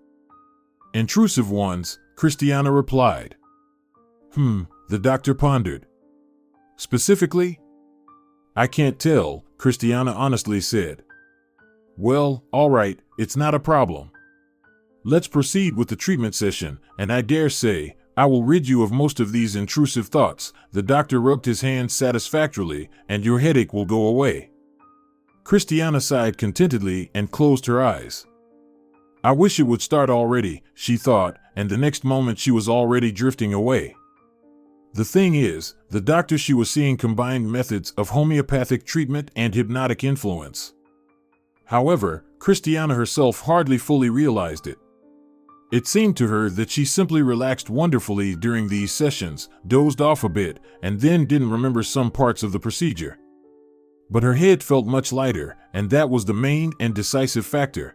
"Intrusive ones," Cristiana replied. The doctor pondered. "Specifically?" "I can't tell," Cristiana honestly said. "Well, all right, it's not a problem. Let's proceed with the treatment session, and I dare say, I will rid you of most of these intrusive thoughts." The doctor rubbed his hands satisfactorily, "and your headache will go away." Cristiana sighed contentedly and closed her eyes. "I wish it would start already," she thought, and the next moment she was already drifting away. The thing is, the doctor she was seeing combined methods of homeopathic treatment and hypnotic influence. However, Cristiana herself hardly fully realized it. It seemed to her that she simply relaxed wonderfully during these sessions, dozed off a bit, and then didn't remember some parts of the procedure. But her head felt much lighter, and that was the main and decisive factor.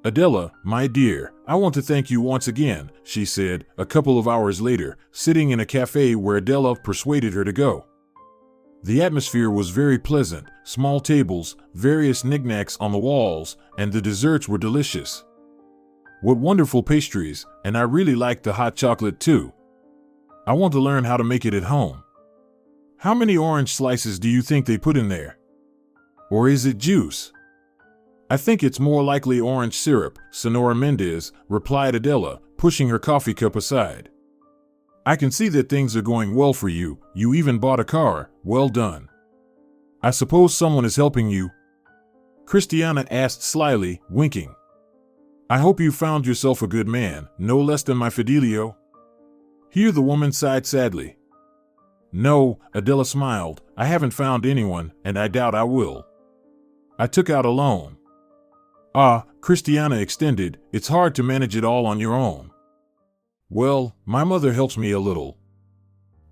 "Adela, my dear, I want to thank you once again," she said, a couple of hours later, sitting in a cafe where Adela persuaded her to go. The atmosphere was very pleasant, small tables, various knickknacks on the walls, and the desserts were delicious. "What wonderful pastries, and I really liked the hot chocolate too. I want to learn how to make it at home. How many orange slices do you think they put in there? Or is it juice?" "I think it's more likely orange syrup," Cristiana Méndez replied Adela, pushing her coffee cup aside. "I can see that things are going well for you. You even bought a car. Well done. I suppose someone is helping you?" Cristiana asked slyly, winking. "I hope you found yourself a good man, no less than my Fidelio." Here the woman sighed sadly. "No," Adela smiled, "I haven't found anyone, and I doubt I will. I took out a loan." "Ah," Cristiana extended, "it's hard to manage it all on your own." "Well, my mother helps me a little."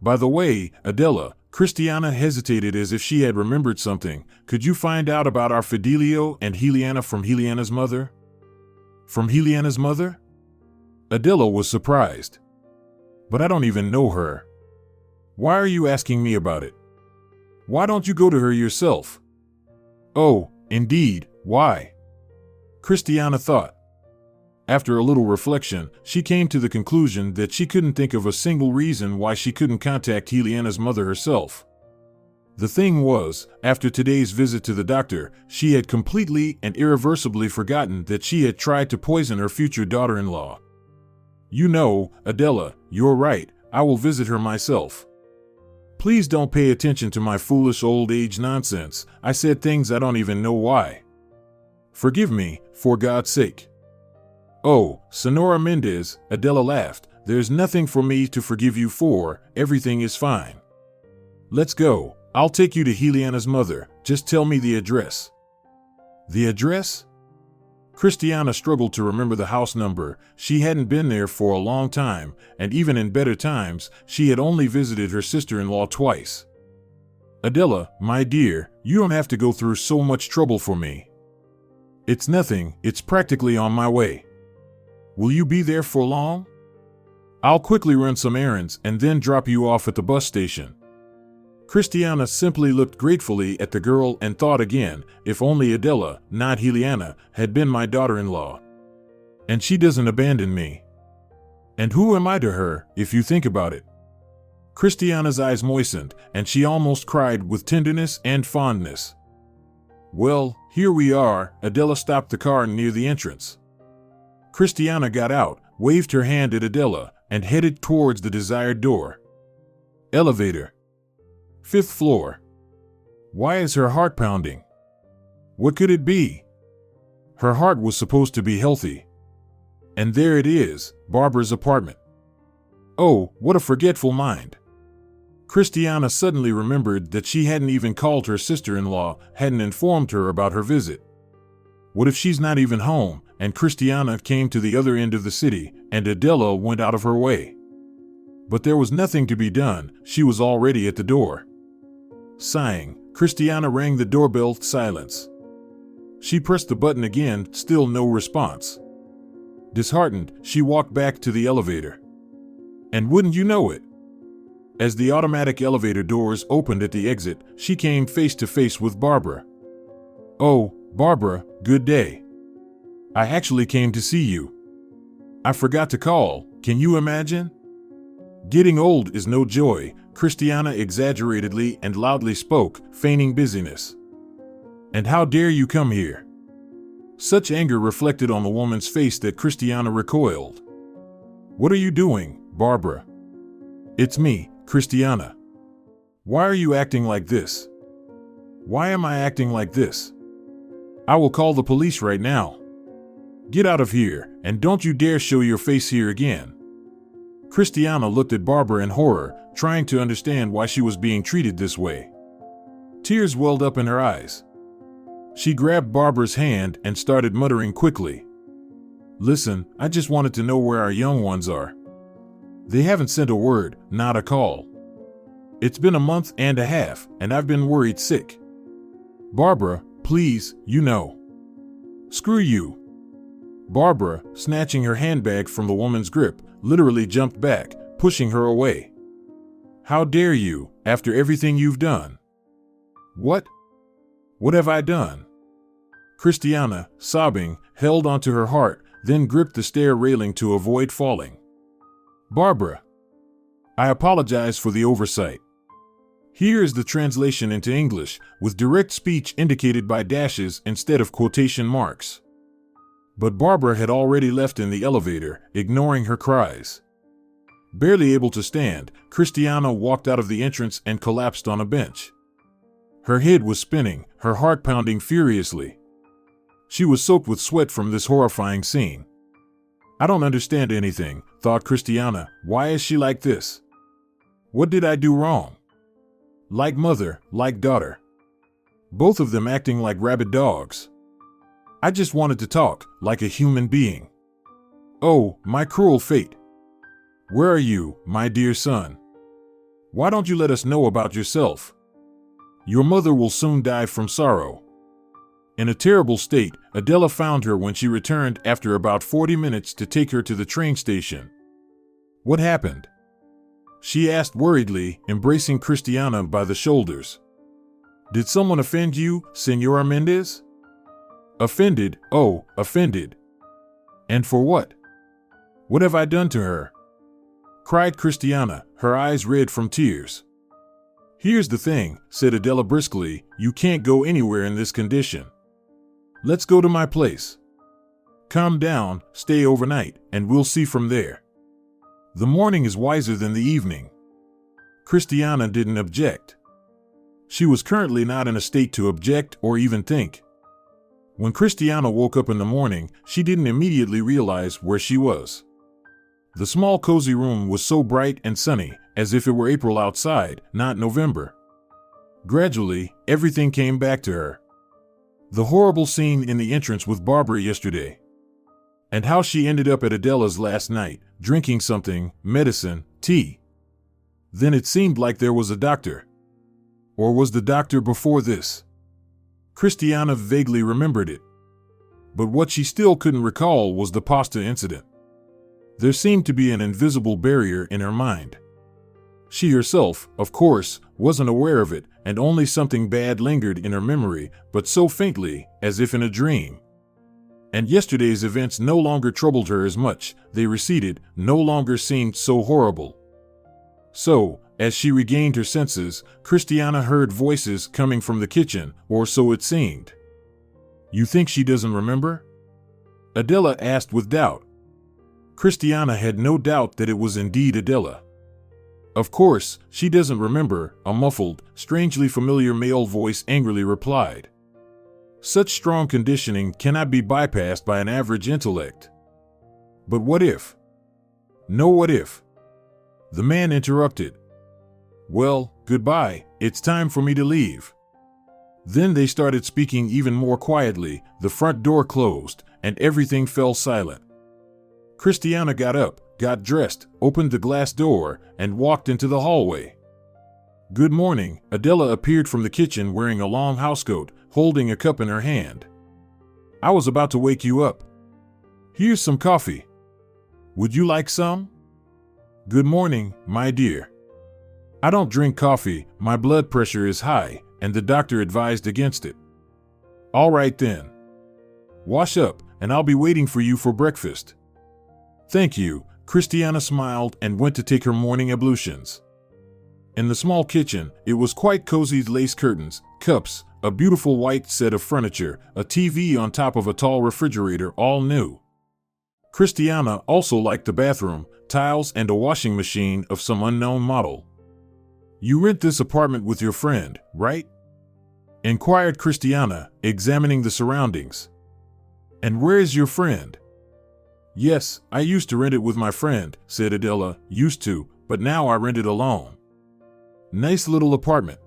"By the way, Adela," Cristiana hesitated as if she had remembered something, "could you find out about our Fidelio and Heliana from Heliana's mother?" "From Heliana's mother?" Adela was surprised. "But I don't even know her. Why are you asking me about it? Why don't you go to her yourself?" "Oh, indeed, why?" Cristiana thought. After a little reflection, she came to the conclusion that she couldn't think of a single reason why she couldn't contact Heliana's mother herself. The thing was, after today's visit to the doctor, she had completely and irreversibly forgotten that she had tried to poison her future daughter-in-law. "You know, Adela, you're right, I will visit her myself. Please don't pay attention to my foolish old age nonsense. I said things I don't even know why. Forgive me, for God's sake." "Oh, Cristiana Méndez," Adela laughed, "there's nothing for me to forgive you for, everything is fine. Let's go, I'll take you to Heliana's mother, just tell me the address." "The address?" Cristiana struggled to remember the house number. She hadn't been there for a long time, and even in better times, she had only visited her sister-in-law twice. "Adela, my dear, you don't have to go through so much trouble for me. It's nothing, it's practically on my way. Will you be there for long? I'll quickly run some errands and then drop you off at the bus station." Cristiana simply looked gratefully at the girl and thought again, if only Adela, not Heliana, had been my daughter-in-law. And she doesn't abandon me. And who am I to her, if you think about it? Cristiana's eyes moistened, and she almost cried with tenderness and fondness. "Well, here we are." Adela stopped the car near the entrance. Cristiana got out, waved her hand at Adela, and headed towards the desired door. Elevator. 5th floor. Why is her heart pounding? What could it be? Her heart was supposed to be healthy. And there it is, Barbara's apartment. Oh, what a forgetful mind. Cristiana suddenly remembered that she hadn't even called her sister-in-law, hadn't informed her about her visit. What if she's not even home, and Cristiana came to the other end of the city, and Adela went out of her way. But there was nothing to be done. She was already at the door. Sighing, Cristiana rang the doorbell. Silence. She pressed the button again, still no response. Disheartened, she walked back to the elevator. And wouldn't you know it? As the automatic elevator doors opened at the exit, she came face to face with Barbara. "Oh, Barbara, good day. I actually came to see you. I forgot to call, can you imagine?" Getting old is no joy, Cristiana exaggeratedly and loudly spoke, feigning busyness. "And how dare you come here?" Such anger reflected on the woman's face that Cristiana recoiled. "What are you doing, Barbara?" "It's me, Cristiana. Why are you acting like this?" "Why am I acting like this?" "I will call the police right now." "Get out of here, and don't you dare show your face here again." Cristiana looked at Barbara in horror, trying to understand why she was being treated this way. Tears welled up in her eyes. She grabbed Barbara's hand and started muttering quickly. "Listen, I just wanted to know where our young ones are. They haven't sent a word, not a call. It's been a month and a half, and I've been worried sick. Barbara, please, you know." "Screw you." Barbara, snatching her handbag from the woman's grip, literally jumped back, pushing her away. "How dare you, after everything you've done?" "What? What have I done?" Cristiana, sobbing, held onto her heart, then gripped the stair railing to avoid falling. "Barbara, I apologize for the oversight. Here is the translation into English, with direct speech indicated by dashes instead of quotation marks." But Barbara had already left in the elevator, ignoring her cries. Barely able to stand, Cristiana walked out of the entrance and collapsed on a bench. Her head was spinning, her heart pounding furiously. She was soaked with sweat from this horrifying scene. "I don't understand anything," thought Cristiana. "Why is she like this? What did I do wrong? Like mother, like daughter. Both of them acting like rabid dogs. I just wanted to talk, like a human being. Oh, my cruel fate. Where are you, my dear son? Why don't you let us know about yourself? Your mother will soon die from sorrow." In a terrible state, Adela found her when she returned after about 40 minutes to take her to the train station. "What happened?" she asked worriedly, embracing Cristiana by the shoulders. "Did someone offend you, Señora Méndez?" "Offended? Oh, offended. And for what? What have I done to her?" cried Cristiana, her eyes red from tears. "Here's the thing," said Adela briskly, "you can't go anywhere in this condition. Let's go to my place. Calm down, stay overnight, and we'll see from there. The morning is wiser than the evening." Cristiana didn't object. She was currently not in a state to object or even think. When Cristiana woke up in the morning, she didn't immediately realize where she was. The small cozy room was so bright and sunny, as if it were April outside, not November. Gradually, everything came back to her. The horrible scene in the entrance with Barbara yesterday. And how she ended up at Adela's last night, drinking something, medicine, tea. Then it seemed like there was a doctor. Or was the doctor before this? Cristiana vaguely remembered it. But what she still couldn't recall was the pasta incident. There seemed to be an invisible barrier in her mind. She herself, of course, wasn't aware of it, and only something bad lingered in her memory, but so faintly, as if in a dream. And yesterday's events no longer troubled her as much, they receded, no longer seemed so horrible. So, as she regained her senses, Cristiana heard voices coming from the kitchen, or so it seemed. "You think she doesn't remember?" Adela asked with doubt. Cristiana had no doubt that it was indeed Adela. "Of course, she doesn't remember," a muffled, strangely familiar male voice angrily replied. "Such strong conditioning cannot be bypassed by an average intellect." "But what if?" "No what if." The man interrupted. "Well, goodbye, it's time for me to leave." Then they started speaking even more quietly, the front door closed, and everything fell silent. Cristiana got up, got dressed, opened the glass door, and walked into the hallway. "Good morning." Adela appeared from the kitchen wearing a long housecoat, holding a cup in her hand. "I was about to wake you up. Here's some coffee. Would you like some?" "Good morning, my dear. I don't drink coffee, my blood pressure is high, and the doctor advised against it." "All right then. Wash up, and I'll be waiting for you for breakfast." "Thank you." Cristiana smiled and went to take her morning ablutions. In the small kitchen, it was quite cozy: lace curtains, cups, a beautiful white set of furniture, a TV on top of a tall refrigerator, all new. Cristiana also liked the bathroom, tiles, and a washing machine of some unknown model. "You rent this apartment with your friend, right?" inquired Cristiana, examining the surroundings. "And where is your friend?" "Yes, I used to rent it with my friend," said Adela. "Used to, but now I rent it alone." "Nice little apartment.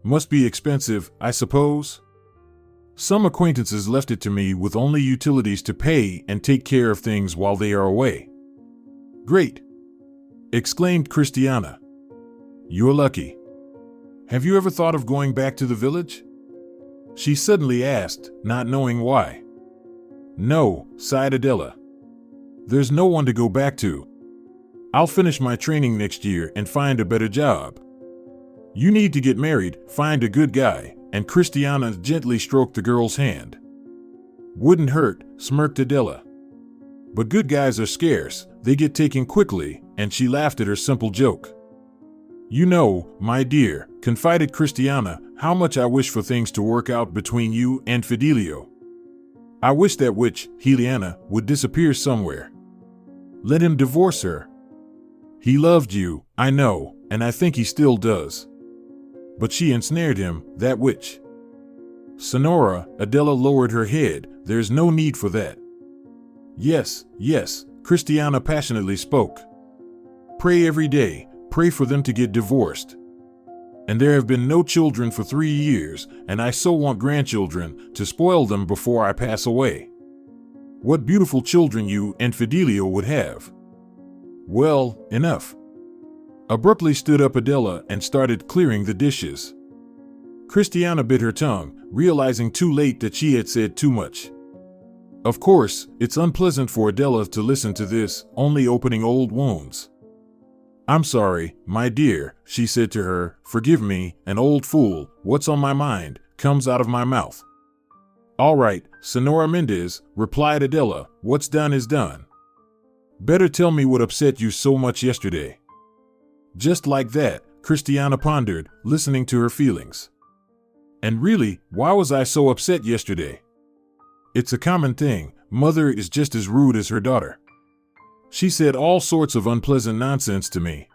Must be expensive, I suppose?" "Some acquaintances left it to me with only utilities to pay and take care of things while they are away." "Great!" exclaimed Cristiana. "You're lucky. Have you ever thought of going back to the village?" she suddenly asked, not knowing why. "No," sighed Adela. "There's no one to go back to. I'll finish my training next year and find a better job. You need to get married, find a good guy," and Cristiana gently stroked the girl's hand. "Wouldn't hurt," smirked Adela. "But good guys are scarce, they get taken quickly," and she laughed at her simple joke. "You know, my dear," confided Cristiana, "how much I wish for things to work out between you and Fidelio. I wish that witch, Juliana, would disappear somewhere. Let him divorce her. He loved you, I know, and I think he still does. But she ensnared him, that witch." "Sonora," Adela lowered her head, "there's no need for that." "Yes, yes," Cristiana passionately spoke. "Pray every day, pray for them to get divorced. And there have been no children for 3 years, and I so want grandchildren, to spoil them before I pass away. What beautiful children you and Fidelio would have." "Well, enough." Abruptly stood up Adela and started clearing the dishes. Cristiana bit her tongue, realizing too late that she had said too much. Of course, it's unpleasant for Adela to listen to this, only opening old wounds. "I'm sorry, my dear," she said to her. "Forgive me, an old fool. What's on my mind comes out of my mouth." "All right, Cristiana Méndez," replied Adela. "What's done is done. Better tell me what upset you so much yesterday." Just like that, Cristiana pondered, listening to her feelings. "And really, why was I so upset yesterday? It's a common thing. Mother is just as rude as her daughter. She said all sorts of unpleasant nonsense to me.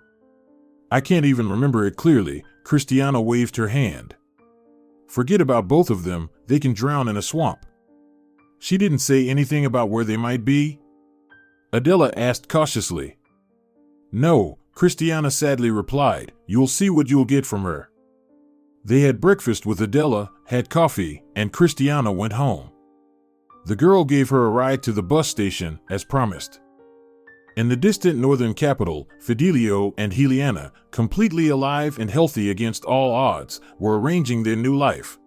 I can't even remember it clearly." Cristiana waved her hand. "Forget about both of them, they can drown in a swamp." "She didn't say anything about where they might be?" Adela asked cautiously. "No," Cristiana sadly replied. "You'll see what you'll get from her." They had breakfast with Adela, had coffee, and Cristiana went home. The girl gave her a ride to the bus station, as promised. In the distant northern capital, Fidelio and Juliana, completely alive and healthy against all odds, were arranging their new life.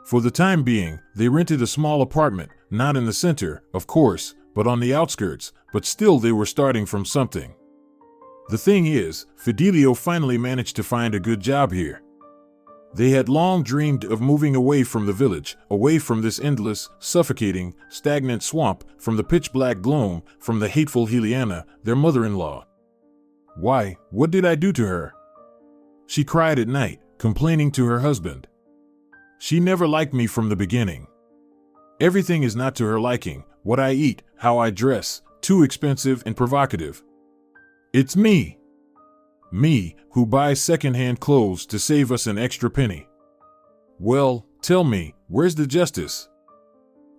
For the time being, they rented a small apartment, not in the center, of course, but on the outskirts, but still they were starting from something. The thing is, Fidelio finally managed to find a good job here. They had long dreamed of moving away from the village, away from this endless, suffocating, stagnant swamp, from the pitch-black gloom, from the hateful Juliana, their mother-in-law. "Why, what did I do to her?" she cried at night, complaining to her husband. "She never liked me from the beginning. Everything is not to her liking, what I eat, how I dress, too expensive and provocative. It's me. Me, who buys second-hand clothes to save us an extra penny. Well, tell me, where's the justice?"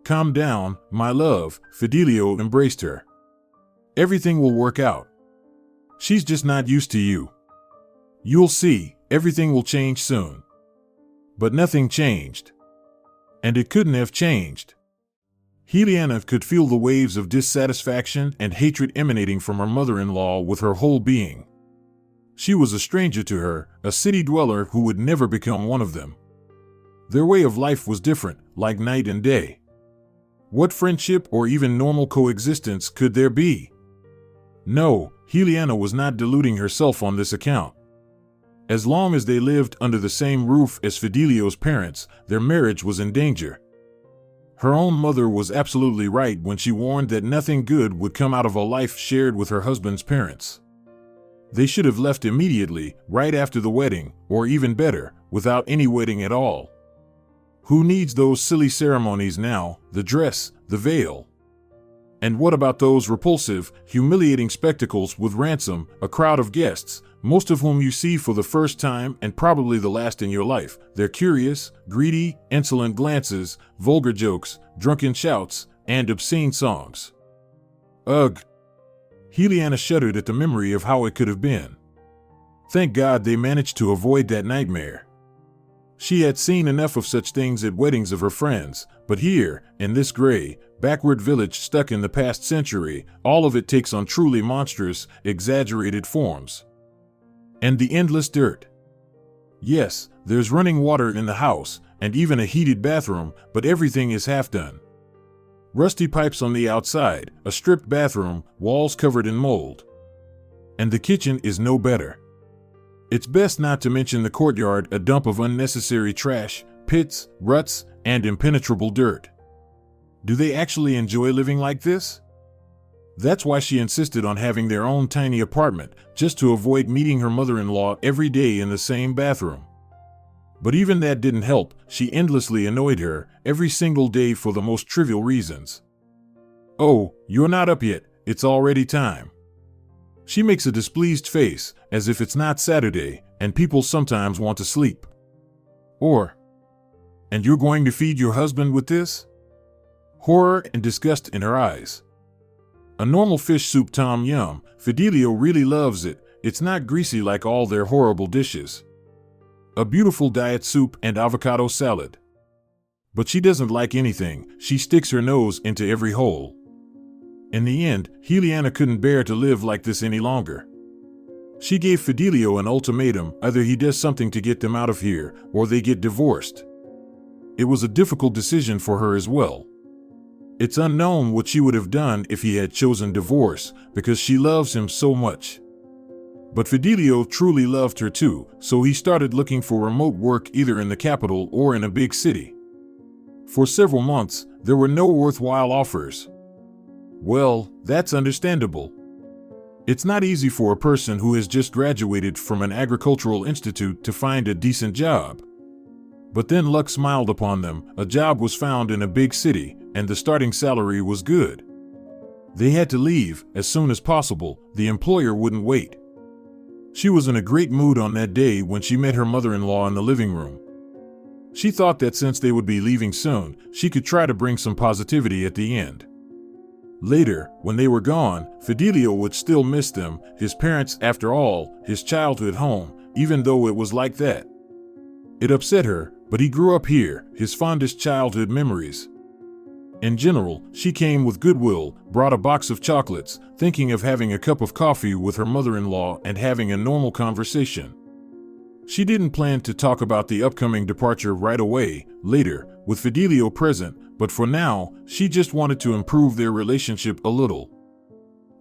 "Calm down, my love," Fidelio embraced her. "Everything will work out. She's just not used to you. You'll see, everything will change soon." But nothing changed. And it couldn't have changed. Heliana could feel the waves of dissatisfaction and hatred emanating from her mother-in-law with her whole being. She was a stranger to her, a city dweller who would never become one of them. Their way of life was different, like night and day. What friendship or even normal coexistence could there be? No, Heliana was not deluding herself on this account. As long as they lived under the same roof as Fidelio's parents, their marriage was in danger. Her own mother was absolutely right when she warned that nothing good would come out of a life shared with her husband's parents. They should have left immediately, right after the wedding, or even better, without any wedding at all. Who needs those silly ceremonies now, the dress, the veil? And what about those repulsive, humiliating spectacles with Ransom, a crowd of guests, most of whom you see for the first time and probably the last in your life, their curious, greedy, insolent glances, vulgar jokes, drunken shouts, and obscene songs? Ugh! Heliana shuddered at the memory of how it could have been. Thank God they managed to avoid that nightmare. She had seen enough of such things at weddings of her friends, but here, in this gray, backward village stuck in the past century, all of it takes on truly monstrous, exaggerated forms. And the endless dirt. Yes, there's running water in the house, and even a heated bathroom, but everything is half done. Rusty pipes on the outside, a stripped bathroom, walls covered in mold. And the kitchen is no better. It's best not to mention the courtyard, a dump of unnecessary trash, pits, ruts, and impenetrable dirt. Do they actually enjoy living like this? That's why she insisted on having their own tiny apartment, just to avoid meeting her mother-in-law every day in the same bathroom. But even that didn't help. She endlessly annoyed her, every single day for the most trivial reasons. Oh, you're not up yet, it's already time. She makes a displeased face, as if it's not Saturday, and people sometimes want to sleep. Or, and you're going to feed your husband with this? Horror and disgust in her eyes. A normal fish soup tom yum, Fidelio really loves it. It's not greasy like all their horrible dishes. A beautiful diet soup and avocado salad. But she doesn't like anything. She sticks her nose into every hole. In the end, Heliana couldn't bear to live like this any longer. She gave Fidelio an ultimatum: either he does something to get them out of here, or they get divorced. It was a difficult decision for her as well. It's unknown what she would have done if he had chosen divorce, because she loves him so much. But Fidelio truly loved her too, so he started looking for remote work either in the capital or in a big city. For several months, there were no worthwhile offers. Well, that's understandable. It's not easy for a person who has just graduated from an agricultural institute to find a decent job. But then luck smiled upon them. A job was found in a big city, and the starting salary was good. They had to leave as soon as possible. The employer wouldn't wait. She was in a great mood on that day when she met her mother-in-law in the living room. She thought that since they would be leaving soon, she could try to bring some positivity at the end. Later, when they were gone, Fidelio would still miss them, his parents, after all, his childhood home, even though it was like that. It upset her, but he grew up here, his fondest childhood memories. In general, she came with goodwill, brought a box of chocolates, thinking of having a cup of coffee with her mother-in-law and having a normal conversation. She didn't plan to talk about the upcoming departure right away, later, with Fidelio present, but for now, she just wanted to improve their relationship a little.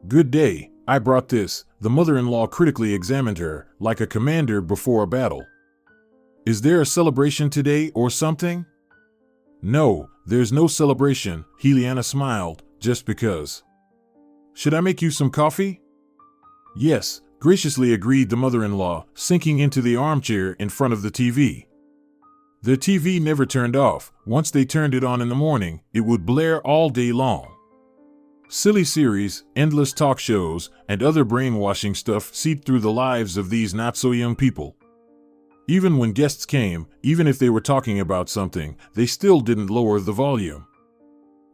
Good day, I brought this. The mother-in-law critically examined her, like a commander before a battle. Is there a celebration today or something? No, there's no celebration, Heliana smiled, just because. Should I make you some coffee? Yes, graciously agreed the mother-in-law, sinking into the armchair in front of the TV. The TV never turned off. Once they turned it on in the morning, it would blare all day long. Silly series, endless talk shows, and other brainwashing stuff seeped through the lives of these not-so-young people. Even when guests came, even if they were talking about something, they still didn't lower the volume.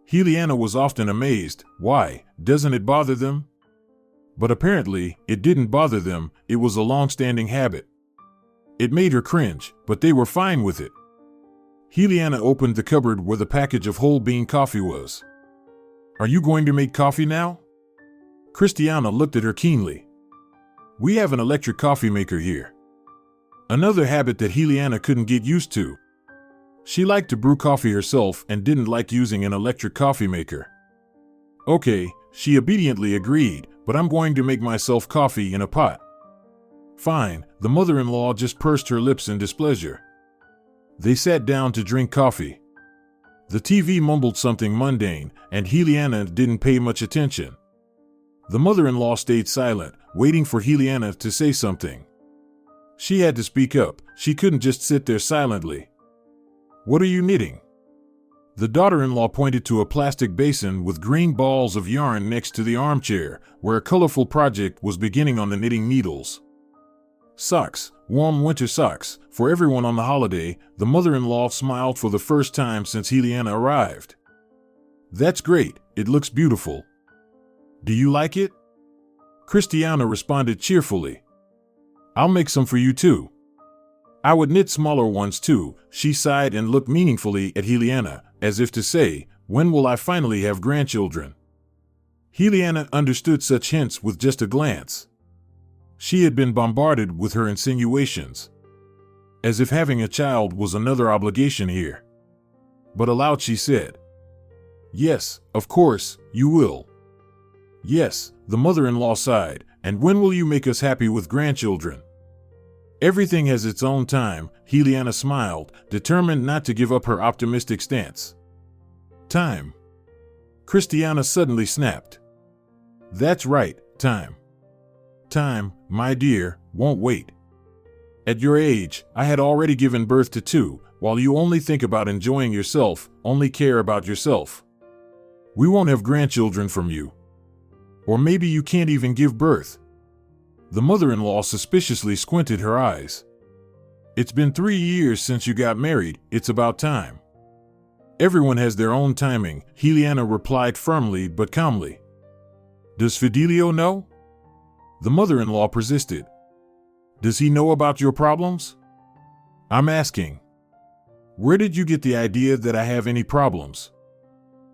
Heliana was often amazed. Why, doesn't it bother them? But apparently, it didn't bother them. It was a long-standing habit. It made her cringe, but they were fine with it. Heliana opened the cupboard where the package of whole bean coffee was. Are you going to make coffee now? Cristiana looked at her keenly. We have an electric coffee maker here. Another habit that Juliana couldn't get used to. She liked to brew coffee herself and didn't like using an electric coffee maker. Okay, she obediently agreed, but I'm going to make myself coffee in a pot. Fine, the mother-in-law just pursed her lips in displeasure. They sat down to drink coffee. The TV mumbled something mundane, and Juliana didn't pay much attention. The mother-in-law stayed silent, waiting for Juliana to say something. She had to speak up. She couldn't just sit there silently. What are you knitting? The daughter-in-law pointed to a plastic basin with green balls of yarn next to the armchair, where a colorful project was beginning on the knitting needles. Socks, warm winter socks, for everyone on the holiday. The mother-in-law smiled for the first time since Juliana arrived. That's great, it looks beautiful. Do you like it? Cristiana responded cheerfully. I'll make some for you too. I would knit smaller ones too. She sighed and looked meaningfully at Juliana, as if to say, when will I finally have grandchildren? Juliana understood such hints with just a glance. She had been bombarded with her insinuations, as if having a child was another obligation here. But aloud she said, Yes, of course, you will. Yes, the mother-in-law sighed, and when will you make us happy with grandchildren? Everything has its own time, Juliana smiled, determined not to give up her optimistic stance. Time. Cristiana suddenly snapped. That's right, time. Time, my dear, won't wait. At your age, I had already given birth to two, while you only think about enjoying yourself, only care about yourself. We won't have grandchildren from you. Or maybe you can't even give birth. The mother-in-law suspiciously squinted her eyes. It's been 3 years since you got married, it's about time. Everyone has their own timing, Juliana replied firmly but calmly. Does Fidelio know? The mother-in-law persisted. Does he know about your problems? I'm asking. Where did you get the idea that I have any problems?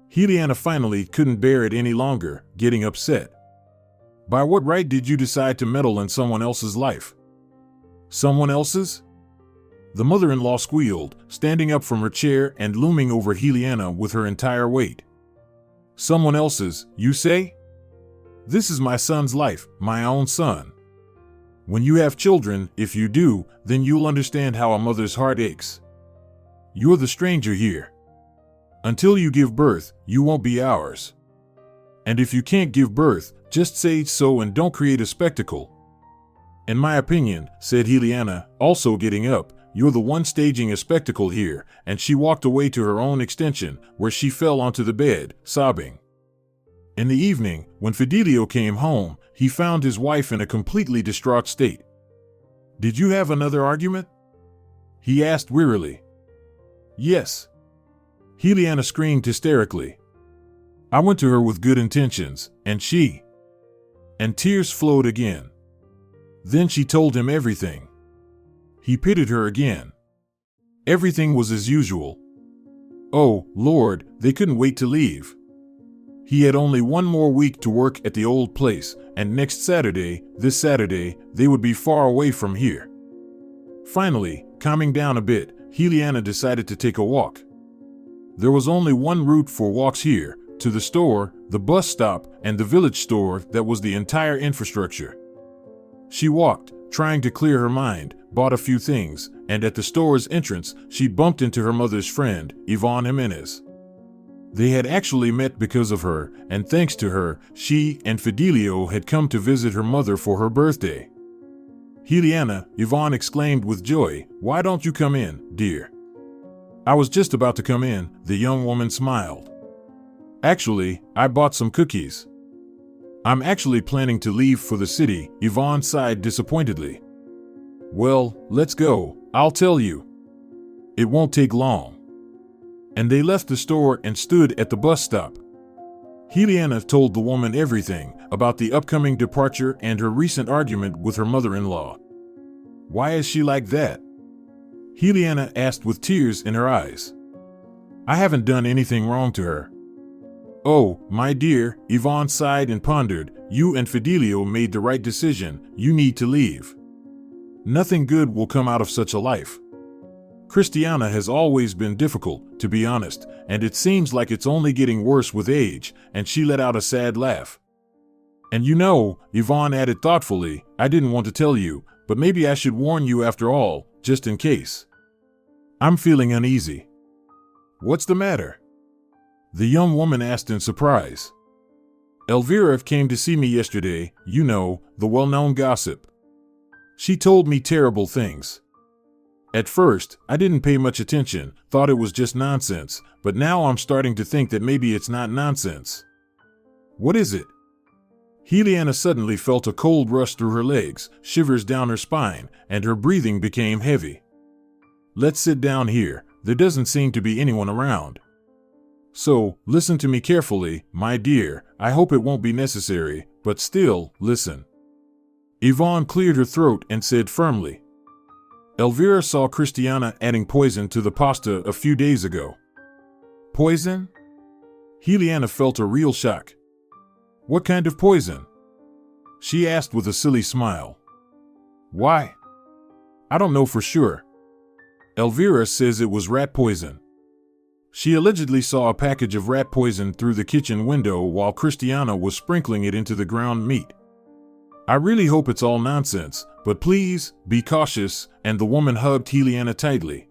Juliana finally couldn't bear it any longer, getting upset. By what right did you decide to meddle in someone else's life? Someone else's? The mother-in-law squealed, standing up from her chair and looming over Juliana with her entire weight. Someone else's, you say? This is my son's life, my own son. When you have children, if you do, then you'll understand how a mother's heart aches. You're the stranger here. Until you give birth, you won't be ours. And if you can't give birth, just say so and don't create a spectacle. In my opinion, said Juliana, also getting up, you're the one staging a spectacle here, and she walked away to her own extension, where she fell onto the bed, sobbing. In the evening, when Fidelio came home, he found his wife in a completely distraught state. Did you have another argument? He asked wearily. Yes. Juliana screamed hysterically. I went to her with good intentions, and she... And tears flowed again. Then she told him everything. He pitied her again. Everything was as usual. Oh, Lord, they couldn't wait to leave. He had only one more week to work at the old place, and next Saturday, this Saturday, they would be far away from here. Finally, calming down a bit, Juliana decided to take a walk. There was only one route for walks here, to the store, the bus stop, and the village store that was the entire infrastructure. She walked, trying to clear her mind, bought a few things, and at the store's entrance, she bumped into her mother's friend, Yvonne Jimenez. They had actually met because of her, and thanks to her, she and Fidelio had come to visit her mother for her birthday. Juliana, Yvonne exclaimed with joy, why don't you come in, dear? I was just about to come in, the young woman smiled. Actually, I bought some cookies. I'm actually planning to leave for the city, Yvonne sighed disappointedly. Well, let's go, I'll tell you. It won't take long. And they left the store and stood at the bus stop. Juliana told the woman everything about the upcoming departure and her recent argument with her mother-in-law. Why is she like that? Juliana asked with tears in her eyes. I haven't done anything wrong to her. Oh, my dear, Yvonne sighed and pondered. You and Fidelio made the right decision. You need to leave. Nothing good will come out of such a life. Cristiana has always been difficult, to be honest, and it seems like it's only getting worse with age, and she let out a sad laugh. And you know, Yvonne added thoughtfully, I didn't want to tell you, but maybe I should warn you after all, just in case. I'm feeling uneasy. What's the matter? The young woman asked in surprise. Elvira came to see me yesterday, you know, the well-known gossip. She told me terrible things. At first, I didn't pay much attention, thought it was just nonsense, but now I'm starting to think that maybe it's not nonsense. What is it? Juliana suddenly felt a cold rush through her legs, shivers down her spine, and her breathing became heavy. Let's sit down here, there doesn't seem to be anyone around. So, listen to me carefully, my dear, I hope it won't be necessary, but still, listen. Yvonne cleared her throat and said firmly. Elvira saw Cristiana adding poison to the pasta a few days ago. Poison? Juliana felt a real shock. What kind of poison? She asked with a silly smile. Why? I don't know for sure. Elvira says it was rat poison. She allegedly saw a package of rat poison through the kitchen window while Cristiana was sprinkling it into the ground meat. I really hope it's all nonsense, but please, be cautious, and the woman hugged Juliana tightly.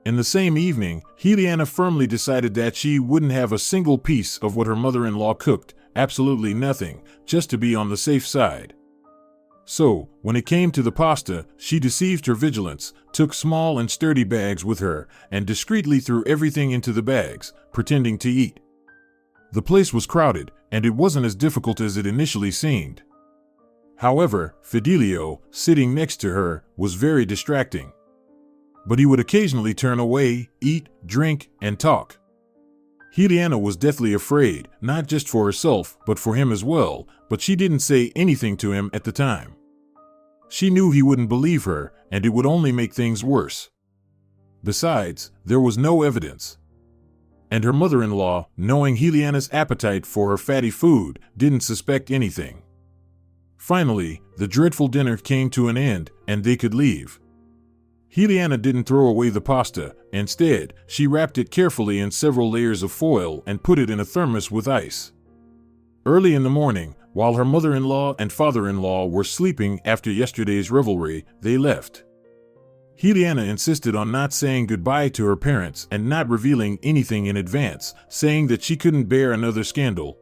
In the same evening, Juliana firmly decided that she wouldn't have a single piece of what her mother-in-law cooked, absolutely nothing, just to be on the safe side. So, when it came to the pasta, she deceived her vigilance, took small and sturdy bags with her, and discreetly threw everything into the bags, pretending to eat. The place was crowded, and it wasn't as difficult as it initially seemed. However, Fidelio, sitting next to her, was very distracting. But he would occasionally turn away, eat, drink, and talk. Juliana was deathly afraid, not just for herself, but for him as well, but she didn't say anything to him at the time. She knew he wouldn't believe her, and it would only make things worse. Besides, there was no evidence. And her mother-in-law, knowing Juliana's appetite for her fatty food, didn't suspect anything. Finally, the dreadful dinner came to an end, and they could leave. Juliana didn't throw away the pasta. Instead, she wrapped it carefully in several layers of foil and put it in a thermos with ice. Early in the morning, while her mother-in-law and father-in-law were sleeping after yesterday's revelry, they left. Juliana insisted on not saying goodbye to her parents and not revealing anything in advance, saying that she couldn't bear another scandal.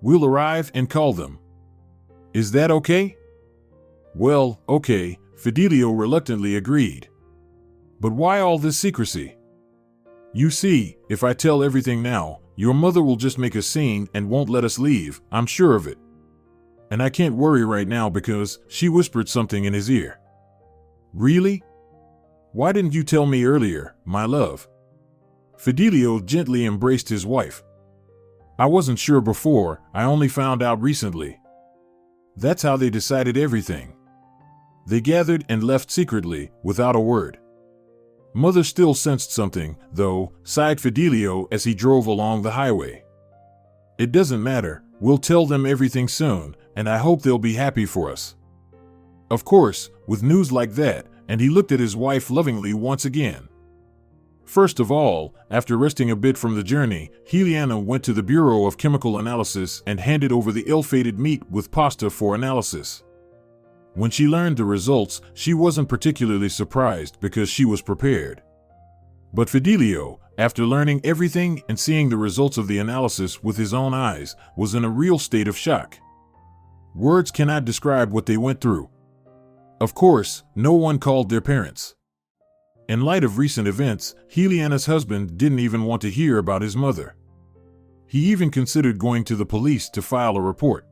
We'll arrive and call them. Is that okay? Well, okay, Fidelio reluctantly agreed. But why all this secrecy? You see, if I tell everything now, your mother will just make a scene and won't let us leave, I'm sure of it. And I can't worry right now because she whispered something in his ear. Really? Why didn't you tell me earlier, my love? Fidelio gently embraced his wife. I wasn't sure before, I only found out recently. That's how they decided everything. They gathered and left secretly, without a word. Mother still sensed something, though, sighed Fidelio as he drove along the highway. It doesn't matter, we'll tell them everything soon, and I hope they'll be happy for us. Of course, with news like that, and he looked at his wife lovingly once again. First of all, after resting a bit from the journey, Juliana went to the Bureau of Chemical Analysis and handed over the ill-fated meat with pasta for analysis. When she learned the results, she wasn't particularly surprised because she was prepared. But Fidelio, after learning everything and seeing the results of the analysis with his own eyes, was in a real state of shock. Words cannot describe what they went through. Of course, no one called their parents. In light of recent events, Juliana's husband didn't even want to hear about his mother. He even considered going to the police to file a report.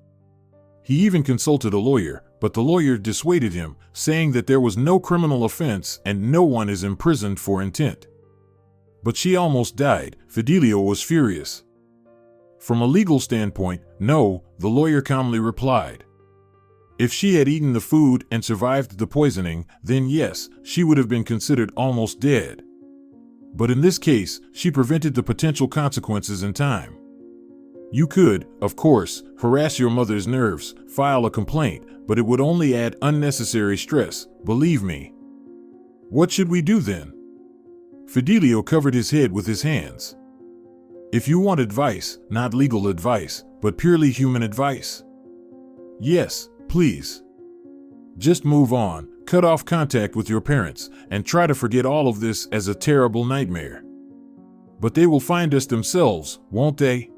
He even consulted a lawyer, but the lawyer dissuaded him, saying that there was no criminal offense and no one is imprisoned for intent. But she almost died. Fidelio was furious. From a legal standpoint, no, the lawyer calmly replied. If she had eaten the food and survived the poisoning, then yes, she would have been considered almost dead. But in this case, she prevented the potential consequences in time. You could, of course, harass your mother's nerves, file a complaint, but it would only add unnecessary stress, believe me. What should we do then? Fidelio covered his head with his hands. If you want advice, not legal advice, but purely human advice. Yes, please. Just move on, cut off contact with your parents, and try to forget all of this as a terrible nightmare. But they will find us themselves, won't they?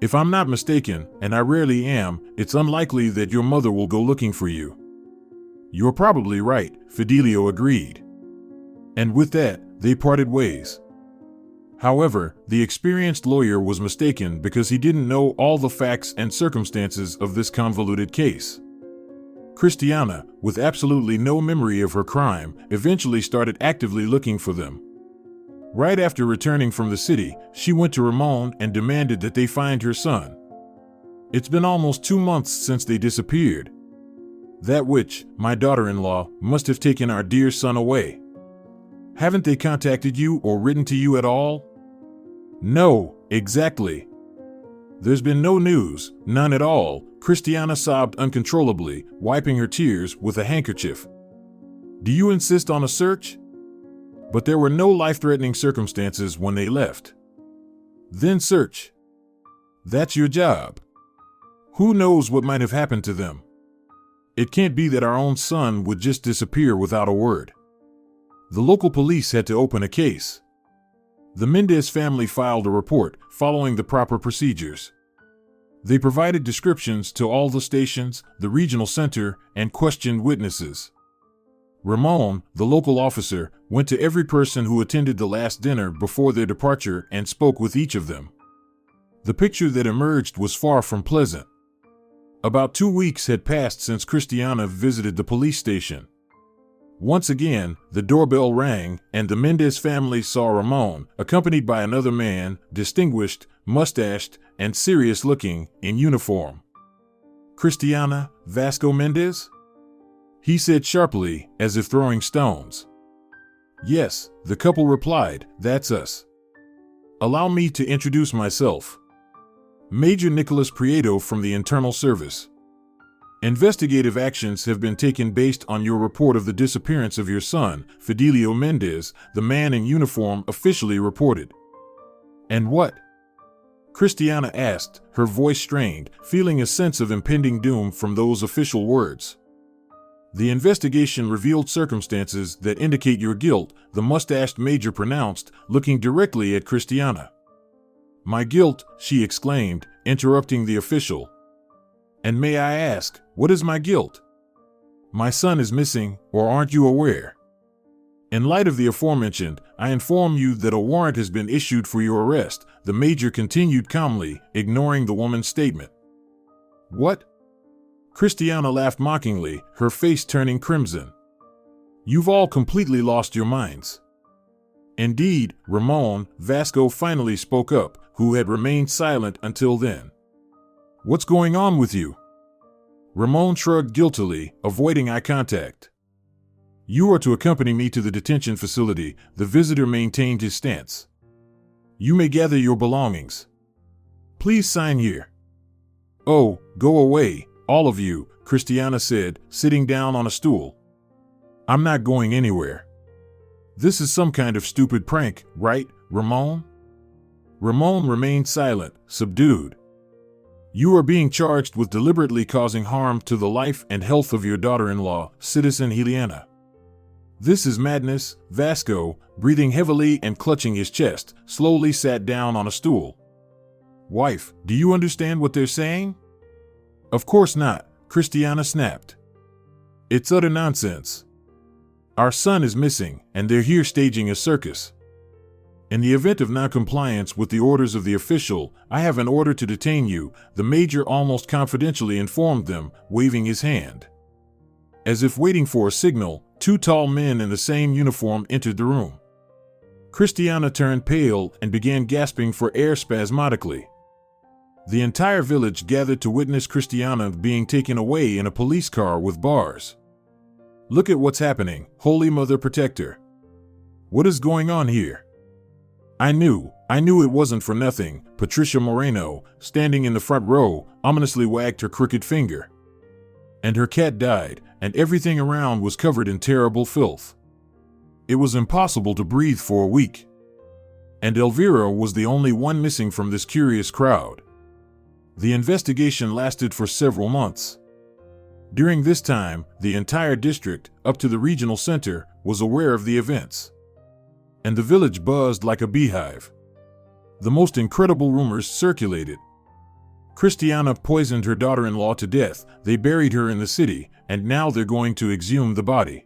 If I'm not mistaken, and I rarely am, it's unlikely that your mother will go looking for you. You're probably right, Fidelio agreed. And with that, they parted ways. However, the experienced lawyer was mistaken because he didn't know all the facts and circumstances of this convoluted case. Cristiana, with absolutely no memory of her crime, eventually started actively looking for them. Right after returning from the city, she went to Ramon and demanded that they find her son. It's been almost 2 months since they disappeared. That witch, my daughter-in-law, must have taken our dear son away. Haven't they contacted you or written to you at all? No, exactly. There's been no news, none at all, Cristiana sobbed uncontrollably, wiping her tears with a handkerchief. Do you insist on a search? But there were no life-threatening circumstances when they left. Then search. That's your job. Who knows what might have happened to them? It can't be that our own son would just disappear without a word. The local police had to open a case. The Méndez family filed a report, following the proper procedures. They provided descriptions to all the stations, the regional center, and questioned witnesses. Ramon, the local officer, went to every person who attended the last dinner before their departure and spoke with each of them. The picture that emerged was far from pleasant. About 2 weeks had passed since Cristiana visited the police station. Once again, the doorbell rang, and the Méndez family saw Ramon, accompanied by another man, distinguished, mustached, and serious-looking, in uniform. Cristiana, Vasco Méndez? He said sharply, as if throwing stones. Yes, the couple replied, that's us. Allow me to introduce myself. Major Nicholas Prieto from the Internal Service. Investigative actions have been taken based on your report of the disappearance of your son, Fidelio Méndez, the man in uniform officially reported. And what? Cristiana asked, her voice strained, feeling a sense of impending doom from those official words. The investigation revealed circumstances that indicate your guilt, the mustached major pronounced, looking directly at Cristiana. My guilt, she exclaimed, interrupting the official. And may I ask, what is my guilt? My son is missing, or aren't you aware? In light of the aforementioned, I inform you that a warrant has been issued for your arrest, the major continued calmly, ignoring the woman's statement. What? Cristiana laughed mockingly, her face turning crimson. You've all completely lost your minds. Indeed, Ramon, Vasco finally spoke up, who had remained silent until then. What's going on with you? Ramon shrugged guiltily, avoiding eye contact. You are to accompany me to the detention facility, the visitor maintained his stance. You may gather your belongings. Please sign here. Oh, go away, all of you, Cristiana said, sitting down on a stool. I'm not going anywhere. This is some kind of stupid prank, right, Ramon? Ramon remained silent, subdued. You are being charged with deliberately causing harm to the life and health of your daughter-in-law, Citizen Juliana. This is madness. Vasco, breathing heavily and clutching his chest, slowly sat down on a stool. Wife, do you understand what they're saying? Of course not, Cristiana snapped. It's utter nonsense. Our son is missing, and they're here staging a circus. In the event of noncompliance with the orders of the official, I have an order to detain you, the major almost confidentially informed them, waving his hand. As if waiting for a signal, 2 tall men in the same uniform entered the room. Cristiana turned pale and began gasping for air spasmodically. The entire village gathered to witness Cristiana being taken away in a police car with bars. Look at what's happening, Holy Mother Protector. What is going on here? I knew it wasn't for nothing. Patricia Moreno, standing in the front row, ominously wagged her crooked finger. And her cat died, and everything around was covered in terrible filth. It was impossible to breathe for a week. And Elvira was the only one missing from this curious crowd. The investigation lasted for several months. During this time, the entire district, up to the regional center, was aware of the events. And the village buzzed like a beehive. The most incredible rumors circulated. Cristiana poisoned her daughter-in-law to death, they buried her in the city, and now they're going to exhume the body.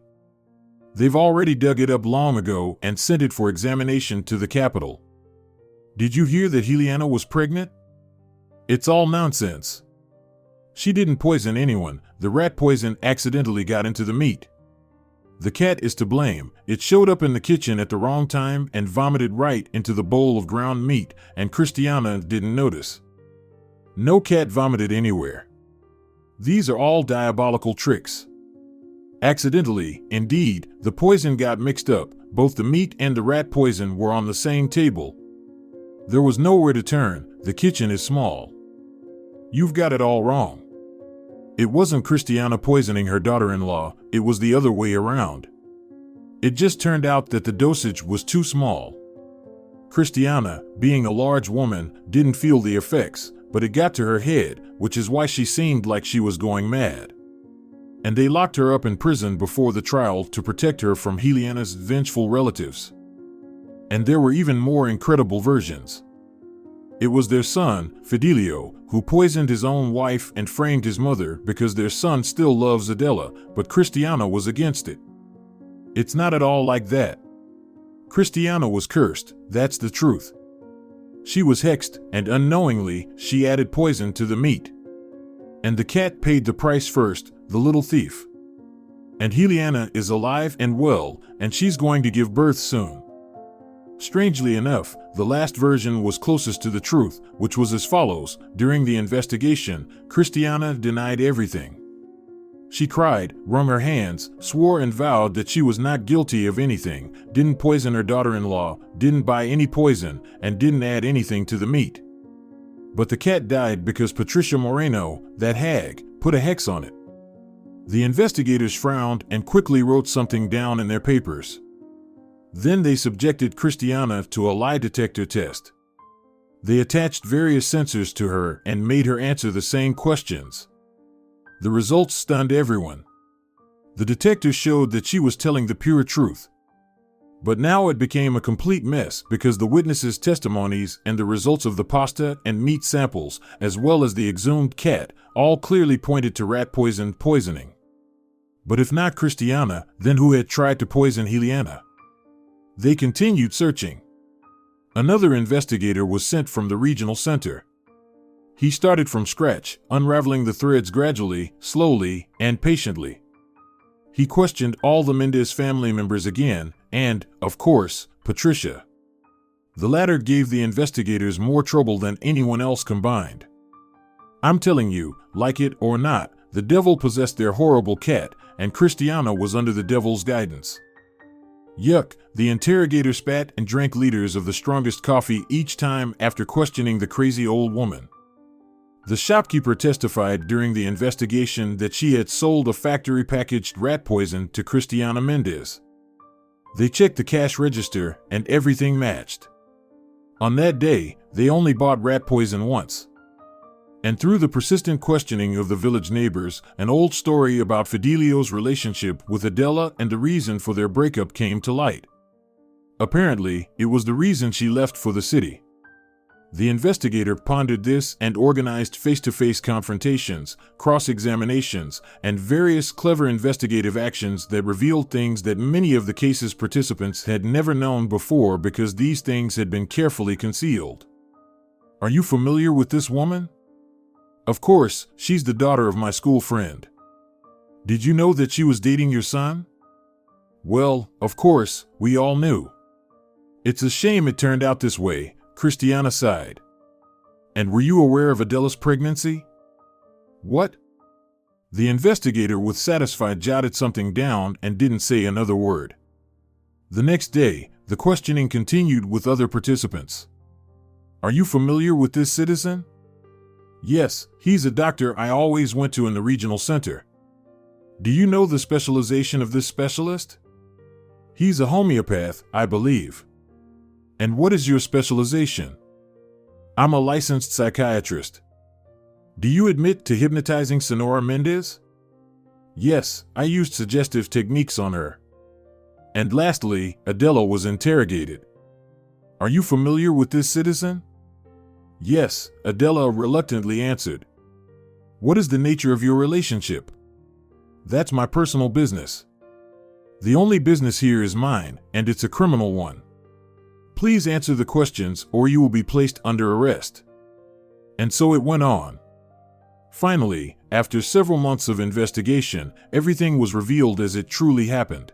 They've already dug it up long ago and sent it for examination to the capital. Did you hear that Juliana was pregnant? It's all nonsense. She didn't poison anyone, the rat poison accidentally got into the meat. The cat is to blame. It showed up in the kitchen at the wrong time and vomited right into the bowl of ground meat, and Cristiana didn't notice. No cat vomited anywhere. These are all diabolical tricks. Accidentally, indeed, the poison got mixed up. Both the meat and the rat poison were on the same table. There was nowhere to turn. The kitchen is small. You've got it all wrong. It wasn't Cristiana poisoning her daughter-in-law, it was the other way around. It just turned out that the dosage was too small. Cristiana, being a large woman, didn't feel the effects, but it got to her head, which is why she seemed like she was going mad. And they locked her up in prison before the trial to protect her from Juliana's vengeful relatives. And there were even more incredible versions. It was their son, Fidelio, who poisoned his own wife and framed his mother because their son still loves Adela, but Cristiana was against it. It's not at all like that. Cristiana was cursed, that's the truth. She was hexed, and unknowingly, she added poison to the meat. And the cat paid the price first, the little thief. And Juliana is alive and well, and she's going to give birth soon. Strangely enough, the last version was closest to the truth, which was as follows. During the investigation, Cristiana denied everything. She cried, wrung her hands, swore and vowed that she was not guilty of anything, didn't poison her daughter-in-law, didn't buy any poison, and didn't add anything to the meat. But the cat died because Patricia Moreno, that hag, put a hex on it. The investigators frowned and quickly wrote something down in their papers. Then they subjected Cristiana to a lie detector test. They attached various sensors to her and made her answer the same questions. The results stunned everyone. The detector showed that she was telling the pure truth. But now it became a complete mess because the witnesses' testimonies and the results of the pasta and meat samples, as well as the exhumed cat, all clearly pointed to rat poisoning. But if not Cristiana, then who had tried to poison Juliana? They continued searching. Another investigator was sent from the regional center. He started from scratch, unraveling the threads gradually, slowly, and patiently. He questioned all the Méndez family members again, and, of course, Patricia. The latter gave the investigators more trouble than anyone else combined. I'm telling you, like it or not, the devil possessed their horrible cat, and Cristiana was under the devil's guidance. Yuck, the interrogator spat and drank liters of the strongest coffee each time after questioning the crazy old woman. The shopkeeper testified during the investigation that she had sold a factory-packaged rat poison to Cristiana Méndez. They checked the cash register and everything matched. On that day, they only bought rat poison once. And through the persistent questioning of the village neighbors, an old story about Fidelio's relationship with Adela and the reason for their breakup came to light. Apparently, it was the reason she left for the city. The investigator pondered this and organized face-to-face confrontations, cross-examinations, and various clever investigative actions that revealed things that many of the case's participants had never known before because these things had been carefully concealed. Are you familiar with this woman? Of course, she's the daughter of my school friend. Did you know that she was dating your son? Well, of course, we all knew. It's a shame it turned out this way, Cristiana sighed. And were you aware of Adela's pregnancy? What? The investigator with satisfied jotted something down and didn't say another word. The next day, the questioning continued with other participants. Are you familiar with this citizen? Yes, he's a doctor I always went to in the regional center. Do you know the specialization of this specialist? He's a homeopath, I believe. And what is your specialization? I'm a licensed psychiatrist. Do you admit to hypnotizing Cristiana Méndez? Yes, I used suggestive techniques on her. And lastly, Adela was interrogated. Are you familiar with this citizen? Yes, Adela reluctantly answered. What is the nature of your relationship? That's my personal business. The only business here is mine, and it's a criminal one. Please answer the questions or you will be placed under arrest. And so it went on. Finally, after several months of investigation, everything was revealed as it truly happened.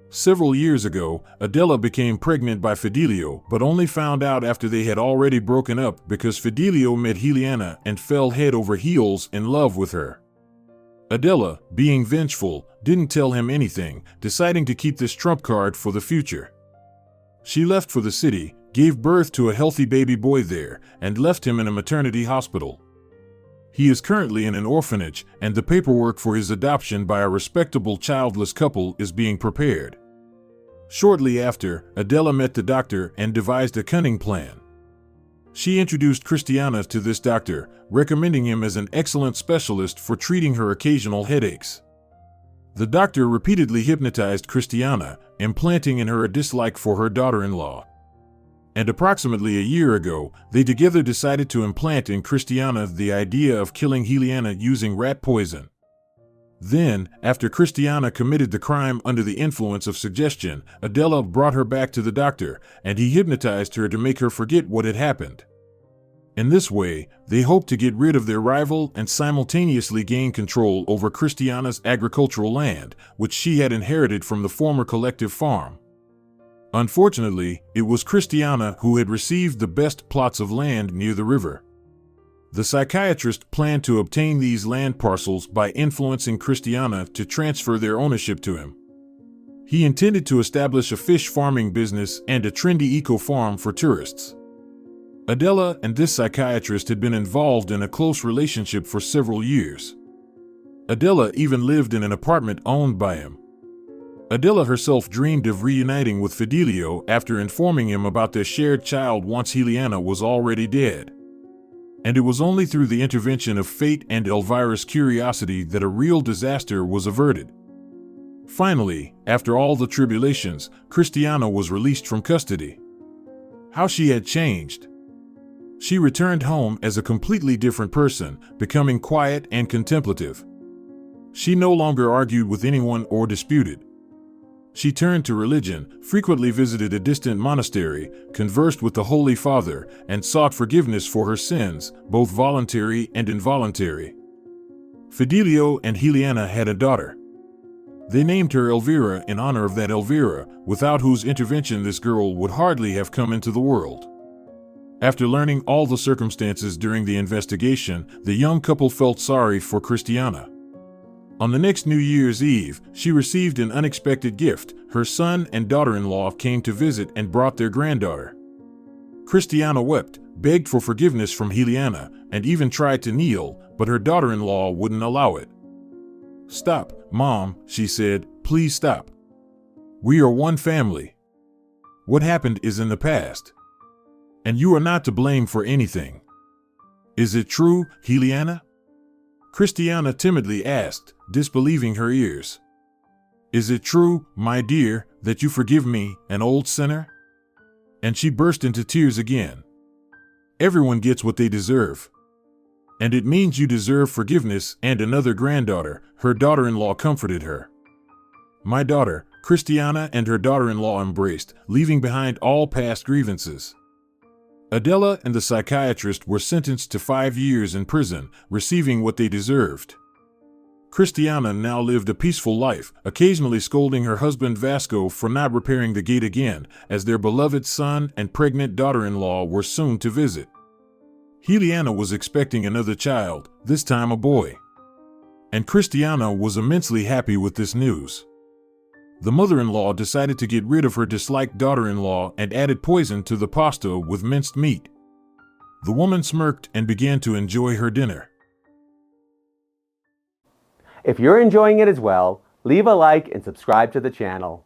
Several years ago, Adela became pregnant by Fidelio, but only found out after they had already broken up because Fidelio met Juliana and fell head over heels in love with her. Adela, being vengeful, didn't tell him anything, deciding to keep this trump card for the future. She left for the city, gave birth to a healthy baby boy there, and left him in a maternity hospital. He is currently in an orphanage, and the paperwork for his adoption by a respectable childless couple is being prepared. Shortly after, Adela met the doctor and devised a cunning plan. She introduced Cristiana to this doctor, recommending him as an excellent specialist for treating her occasional headaches. The doctor repeatedly hypnotized Cristiana, implanting in her a dislike for her daughter-in-law. And approximately a year ago, they together decided to implant in Cristiana the idea of killing Juliana using rat poison. Then, after Cristiana committed the crime under the influence of suggestion, Adela brought her back to the doctor, and he hypnotized her to make her forget what had happened. In this way, they hoped to get rid of their rival and simultaneously gain control over Cristiana's agricultural land, which she had inherited from the former collective farm. Unfortunately, it was Cristiana who had received the best plots of land near the river. The psychiatrist planned to obtain these land parcels by influencing Cristiana to transfer their ownership to him. He intended to establish a fish farming business and a trendy eco-farm for tourists. Adela and this psychiatrist had been involved in a close relationship for several years. Adela even lived in an apartment owned by him. Adela herself dreamed of reuniting with Fidelio after informing him about their shared child once Juliana was already dead. And it was only through the intervention of fate and Elvira's curiosity that a real disaster was averted. Finally, after all the tribulations, Cristiana was released from custody. How she had changed! She returned home as a completely different person, becoming quiet and contemplative. She no longer argued with anyone or disputed. She turned to religion, frequently visited a distant monastery, conversed with the Holy Father, and sought forgiveness for her sins, both voluntary and involuntary. Fidelio and Juliana had a daughter. They named her Elvira in honor of that Elvira, without whose intervention this girl would hardly have come into the world. After learning all the circumstances during the investigation, the young couple felt sorry for Cristiana. On the next New Year's Eve, she received an unexpected gift. Her son and daughter-in-law came to visit and brought their granddaughter. Cristiana wept, begged for forgiveness from Juliana, and even tried to kneel, but her daughter-in-law wouldn't allow it. "Stop, Mom," she said, "please stop. We are one family. What happened is in the past. And you are not to blame for anything. Is it true, Juliana?" Cristiana timidly asked, disbelieving her ears. "Is it true, my dear, that you forgive me, an old sinner?" And she burst into tears again. "Everyone gets what they deserve. And it means you deserve forgiveness and another granddaughter," her daughter-in-law comforted her. "My daughter," Cristiana and her daughter-in-law embraced, leaving behind all past grievances. Adela and the psychiatrist were sentenced to 5 years in prison, receiving what they deserved. Cristiana now lived a peaceful life, occasionally scolding her husband Vasco for not repairing the gate again, as their beloved son and pregnant daughter-in-law were soon to visit. Juliana was expecting another child, this time a boy. And Cristiana was immensely happy with this news. The mother-in-law decided to get rid of her disliked daughter-in-law and added poison to the pasta with minced meat. The woman smirked and began to enjoy her dinner. If you're enjoying it as well, leave a like and subscribe to the channel.